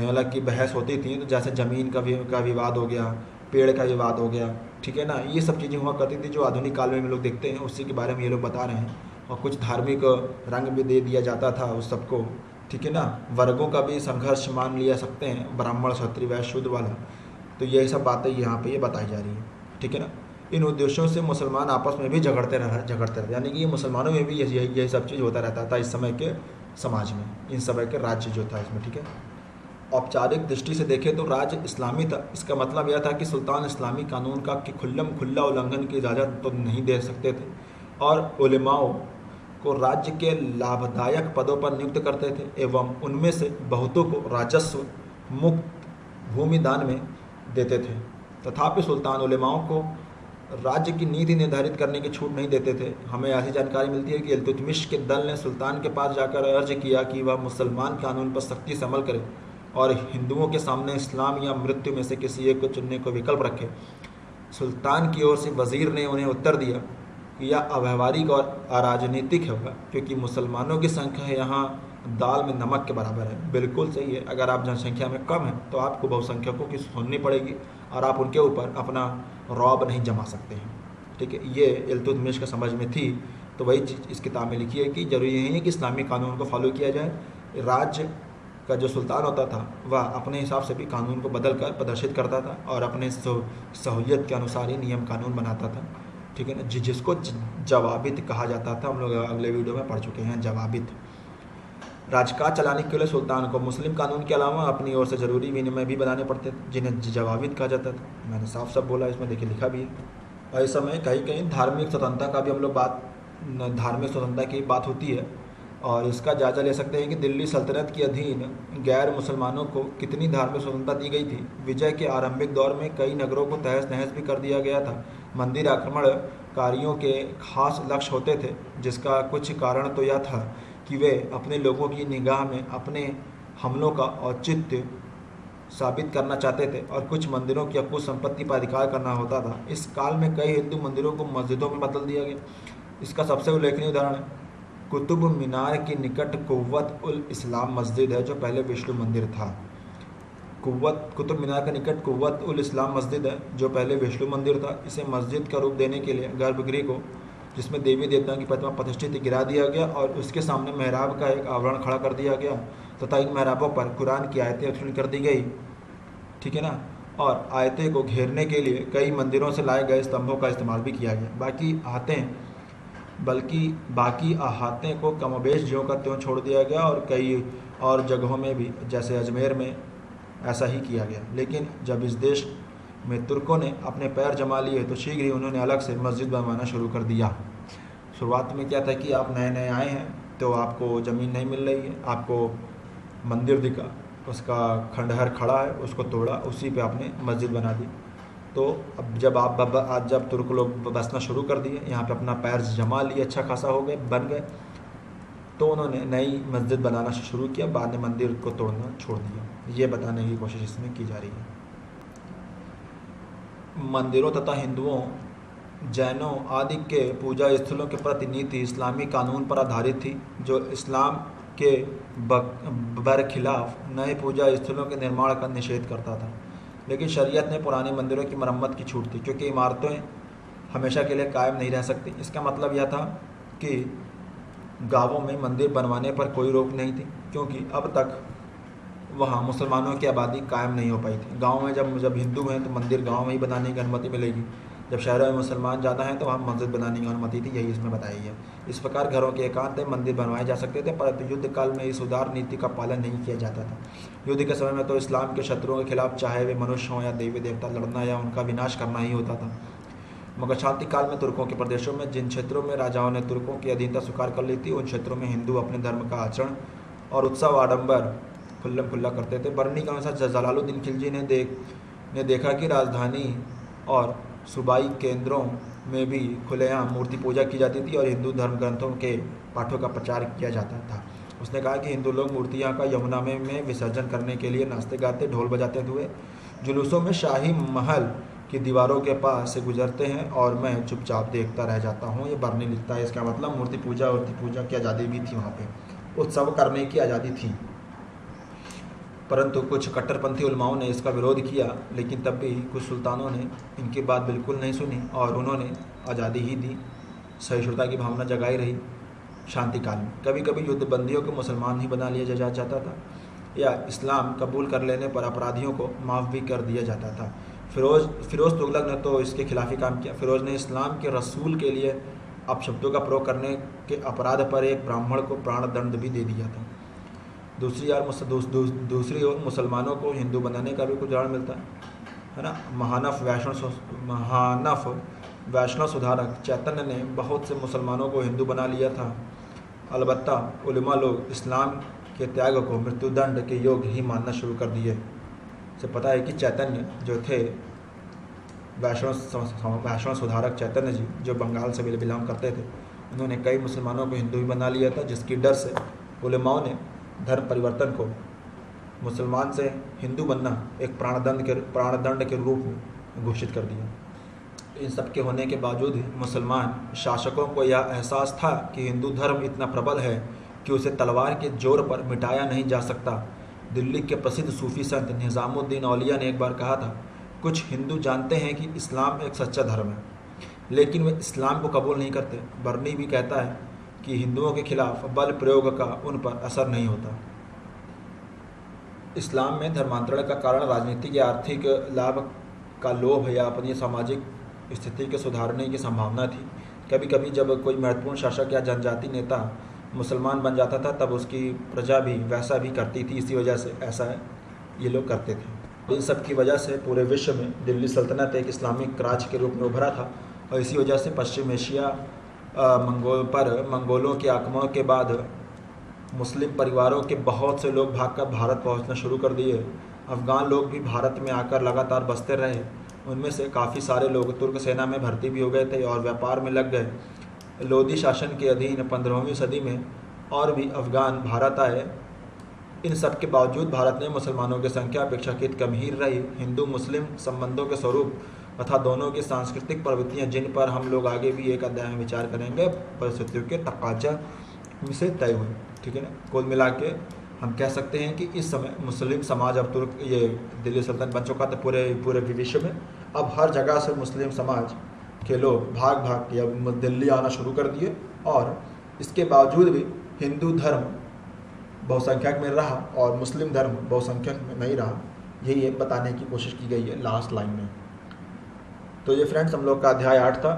अलग की बहस होती थी। तो जैसे ज़मीन का विवाद हो गया, पेड़ का विवाद हो गया, ठीक है ना, ये सब चीज़ें हुआ करती थी जो आधुनिक काल में हम लोग देखते हैं, उसी के बारे में ये लोग बता रहे हैं। और कुछ धार्मिक रंग भी दे दिया जाता था उस सबको, ठीक है ना। वर्गों का भी संघर्ष मान लिया सकते हैं, ब्राह्मण, क्षत्रिय, वैश्य, शूद्र वाला। तो यही सब बातें यहाँ पे ये बताई जा रही है, ठीक है ना। इन उद्देश्यों से मुसलमान आपस में भी झगड़ते रहे, यानी कि ये मुसलमानों में भी यही सब चीज़ होता रहता था इस समय के समाज में, इन समय के राज्य जो था इसमें, ठीक है। औपचारिक दृष्टि से देखें तो राज्य इस्लामी था। इसका मतलब यह था कि सुल्तान इस्लामी कानून का कि खुला उल्लंघन की इजाज़त तो नहीं दे सकते थे, और उलेमाओं को राज्य के लाभदायक पदों पर नियुक्त करते थे, एवं उनमें से बहुतों को राजस्व मुक्त भूमि दान में देते थे। तथापि सुल्तान उलेमाओं को राज्य की नीति निर्धारित करने की छूट नहीं देते थे। हमें ऐसी जानकारी मिलती है कि इल्तुतमिश के दल ने सुल्तान के पास जाकर अर्ज किया कि वह मुसलमान कानून पर सख्ती से अमल करे और हिंदुओं के सामने इस्लाम या मृत्यु में से किसी एक को चुनने को विकल्प रखे। सुल्तान की ओर से वजीर ने उन्हें उत्तर दिया कि यह अव्यावहारिक और अराजनीतिक होगा, क्योंकि मुसलमानों की संख्या यहाँ दाल में नमक के बराबर है। बिल्कुल सही है, अगर आप जनसंख्या में कम हैं तो आपको बहुसंख्यकों की सुननी पड़ेगी और आप उनके ऊपर अपना रौब नहीं जमा सकते हैं, ठीक है। ये इल्तुतमिश का समझ में थी, तो वही चीज़ इस किताब में लिखी है कि जरूरी नहीं है कि इस्लामी कानून को फॉलो किया जाए। राज्य का जो सुल्तान होता था वह अपने हिसाब से भी कानून को बदल कर प्रदर्शित करता था और अपने सहूलियत के अनुसार ही नियम कानून बनाता था, ठीक है ना, जिसको जवाबित कहा जाता था। हम लोग अगले वीडियो में पढ़ चुके हैं जवाबित। राजकाज चलाने के लिए सुल्तान को मुस्लिम कानून के अलावा अपनी ओर से ज़रूरी विनिमय भी बनाने पड़ते थे, जिन्हें जवाबित कहा जाता था। मैंने साफ साफ बोला, इसमें देखिए लिखा भी है। और इस समय कहीं कहीं धार्मिक स्वतंत्रता का भी हम लोग धार्मिक स्वतंत्रता की बात होती है, और इसका जायज़ा ले सकते हैं कि दिल्ली सल्तनत के अधीन गैर मुसलमानों को कितनी धार्मिक स्वतंत्रता दी गई थी। विजय के आरंभिक दौर में कई नगरों को तहस नहस भी कर दिया गया था। मंदिर आक्रमणकारियों के खास लक्ष्य होते थे, जिसका कुछ कारण तो यह था कि वे अपने लोगों की निगाह में अपने हमलों का औचित्य साबित करना चाहते थे, और कुछ मंदिरों की अकुत संपत्ति पर अधिकार करना होता था। इस काल में कई हिंदू मंदिरों को मस्जिदों में बदल दिया गया। इसका सबसे उल्लेखनीय उदाहरण कुतुब मीनार के निकट कुव्वत उल इस्लाम मस्जिद है, जो पहले विष्णु मंदिर था। कुतुब मीनार के निकट कुव्वत उल इस्लाम मस्जिद है, जो पहले विष्णु मंदिर था। इसे मस्जिद का रूप देने के लिए गर्भगृह को, जिसमें देवी देवताओं की प्रतिमा प्रतिष्ठित, गिरा दिया गया और उसके सामने मेहराब का एक आवरण खड़ा कर दिया गया तथा इन मेहराबों पर कुरान की आयतें उत्कीर्ण कर दी गई, ठीक है ना। और आयतें को घेरने के लिए कई मंदिरों से लाए गए स्तंभों का इस्तेमाल भी किया गया। बाकी अहाते को कमोबेश ज्यों का त्यों छोड़ दिया गया, और कई और जगहों में भी, जैसे अजमेर में, ऐसा ही किया गया। लेकिन जब इस देश में तुर्कों ने अपने पैर जमा लिए तो शीघ्र ही उन्होंने अलग से मस्जिद बनवाना शुरू कर दिया। शुरुआत में क्या था कि आप नए नए आए हैं तो आपको ज़मीन नहीं मिल रही है, आपको मंदिर दिखा, उसका खंडहर खड़ा है, उसको तोड़ा, उसी पे आपने मस्जिद बना दी। तो अब जब आज जब तुर्क लोग बसना शुरू कर दिए, यहाँ पे अपना पैर जमा लिए, अच्छा खासा हो गए, बन गए, तो उन्होंने नई मस्जिद बनाना शुरू किया, बाद में मंदिर को तोड़ना छोड़ दिया। ये बताने की कोशिश इसमें की जा रही है। मंदिरों तथा हिंदुओं, जैनों आदि के पूजा स्थलों के प्रति नीति इस्लामी कानून पर आधारित थी, जो इस्लाम के बरखिलाफ नए पूजा स्थलों के निर्माण का निषेध करता था। लेकिन शरीयत ने पुराने मंदिरों की मरम्मत की छूट दी, क्योंकि इमारतें हमेशा के लिए कायम नहीं रह सकती। इसका मतलब यह था कि गाँवों में मंदिर बनवाने पर कोई रोक नहीं थी, क्योंकि अब तक वहाँ मुसलमानों की आबादी कायम नहीं हो पाई थी। गाँव में जब हिंदू हैं तो मंदिर गाँव में ही बनाने की अनुमति मिलेगी, जब शहरों में मुसलमान ज़्यादा हैं तो वहाँ मस्जिद बनाने की अनुमति थी, यही इसमें बताई है। इस प्रकार घरों के एकांत में मंदिर बनवाए जा सकते थे, परंतु युद्ध काल में इस उदार नीति का पालन नहीं किया जाता था। युद्ध के समय में तो इस्लाम के शत्रुओं के खिलाफ, चाहे वे मनुष्य हों या देवी देवता, लड़ना या उनका विनाश करना ही होता था। मगर शांति काल में तुर्कों के प्रदेशों में जिन क्षेत्रों में राजाओं ने तुर्कों की अधीनता स्वीकार कर ली थी, उन क्षेत्रों में हिंदू अपने धर्म का आचरण और उत्सव आडंबर खुल्लम खुल्ला करते थे। बरनी के अनुसार जलालुद्दीन खिलजी ने देखा कि राजधानी और सूबाई केंद्रों में भी खुलेआम मूर्ति पूजा की जाती थी और हिंदू धर्म ग्रंथों के पाठों का प्रचार किया जाता था। उसने कहा कि हिंदू लोग मूर्तियाँ का यमुना में विसर्जन करने के लिए नाचते गाते, ढोल बजाते हुए जुलूसों में शाही महल की दीवारों के पास से गुजरते हैं और मैं चुपचाप देखता रह जाता हूँ। ये बरनी लिखता है। इसका मतलब मूर्ति पूजा की आज़ादी भी थी, वहाँ पे उत्सव करने की आज़ादी थी, परंतु कुछ कट्टरपंथी उलमाओं ने इसका विरोध किया। लेकिन तब भी कुछ सुल्तानों ने इनकी बात बिल्कुल नहीं सुनी और उन्होंने आज़ादी ही दी। सहिष्णुता की भावना जगाई रही शांति काल में। कभी कभी युद्धबंदियों को मुसलमान ही बना लिया जाता था, या इस्लाम कबूल कर लेने पर अपराधियों को माफ़ भी कर दिया जाता था। फिरोज़ तुगलक ने तो इसके खिलाफ ही काम किया। फिरोज़ ने इस्लाम के रसूल के लिए अपशब्दों का प्रयोग करने के अपराध पर एक ब्राह्मण को प्राणदंड भी दे दिया था। दूसरी ओर मुसलमानों को हिंदू बनाने का भी कुछ उदाहरण मिलता है ना। महानफ वैष्णव सुधारक चैतन्य ने बहुत से मुसलमानों को हिंदू बना लिया था। अलबत्ता उलमा लोग इस्लाम के त्याग को मृत्युदंड के योग्य ही मानना शुरू कर दिए। से पता है कि चैतन्य जो थे, वैष्णव सुधारक चैतन्य जी, जो बंगाल से बिलोंग करते थे, उन्होंने कई मुसलमानों को हिंदू भी बना लिया था, जिसकी डर से उलमाओं ने धर्म परिवर्तन को मुसलमान से हिंदू बनना एक प्राणदंड के रूप में घोषित कर दिया। इन सब के होने के बावजूद मुसलमान शासकों को यह एहसास था कि हिंदू धर्म इतना प्रबल है कि उसे तलवार के जोर पर मिटाया नहीं जा सकता। दिल्ली के प्रसिद्ध सूफी संत निज़ामुद्दीन औलिया ने एक बार कहा था, कुछ हिंदू जानते हैं कि इस्लाम एक सच्चा धर्म है, लेकिन वे इस्लाम को कबूल नहीं करते। बर्नी भी कहता है कि हिंदुओं के खिलाफ बल प्रयोग का उन पर असर नहीं होता। इस्लाम में धर्मांतरण का कारण राजनीतिक या आर्थिक लाभ का लोभ या अपनी सामाजिक स्थिति के सुधारने की संभावना थी। कभी कभी जब कोई महत्वपूर्ण शासक या जनजाति नेता मुसलमान बन जाता था, तब उसकी प्रजा भी वैसा भी करती थी। इसी वजह से ऐसा ये लोग करते थे। इन सब की वजह से पूरे विश्व में दिल्ली सल्तनत एक इस्लामिक राज्य के रूप में उभरा था, और इसी वजह से पश्चिम एशिया मंगोलों के आक्रमण के बाद मुस्लिम परिवारों के बहुत से लोग भागकर भारत पहुंचना शुरू कर दिए। अफ़गान लोग भी भारत में आकर लगातार बसते रहे। उनमें से काफ़ी सारे लोग तुर्क सेना में भर्ती भी हो गए थे और व्यापार में लग गए। लोदी शासन के अधीन 15वीं सदी में और भी अफ़गान भारत आए। इन सब के बावजूद भारत में मुसलमानों की संख्या अपेक्षाकृत कम ही रही। हिंदू मुस्लिम संबंधों के स्वरूप तथा दोनों की सांस्कृतिक प्रवृत्तियाँ, जिन पर हम लोग आगे भी एक अध्याय में विचार करेंगे, परिस्थितियों के तकाजा से तय हुए। ठीक है ना। कुल मिला के हम कह सकते हैं कि इस समय मुस्लिम समाज, अब तुर्क ये दिल्ली सल्तनत बन चुका था पूरे विश्व में। अब हर जगह से मुस्लिम समाज के लोग भाग के अब दिल्ली आना शुरू कर दिए, और इसके बावजूद भी हिंदू धर्म बहुसंख्यक में रहा और मुस्लिम धर्म बहुसंख्यक में नहीं रहा। यही एक बताने की कोशिश की गई है लास्ट लाइन में। तो ये फ्रेंड्स हम लोग का अध्याय 8 था।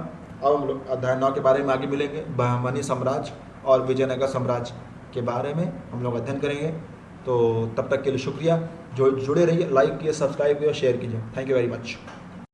अब हम लोग अध्याय 9 के बारे में आगे मिलेंगे। बहमनी साम्राज्य और विजयनगर साम्राज्य के बारे में हम लोग अध्ययन करेंगे। तो तब तक के लिए शुक्रिया। जो जुड़े रहिए, लाइक कीजिए, सब्सक्राइब कीजिए, शेयर कीजिए। Thank you very much.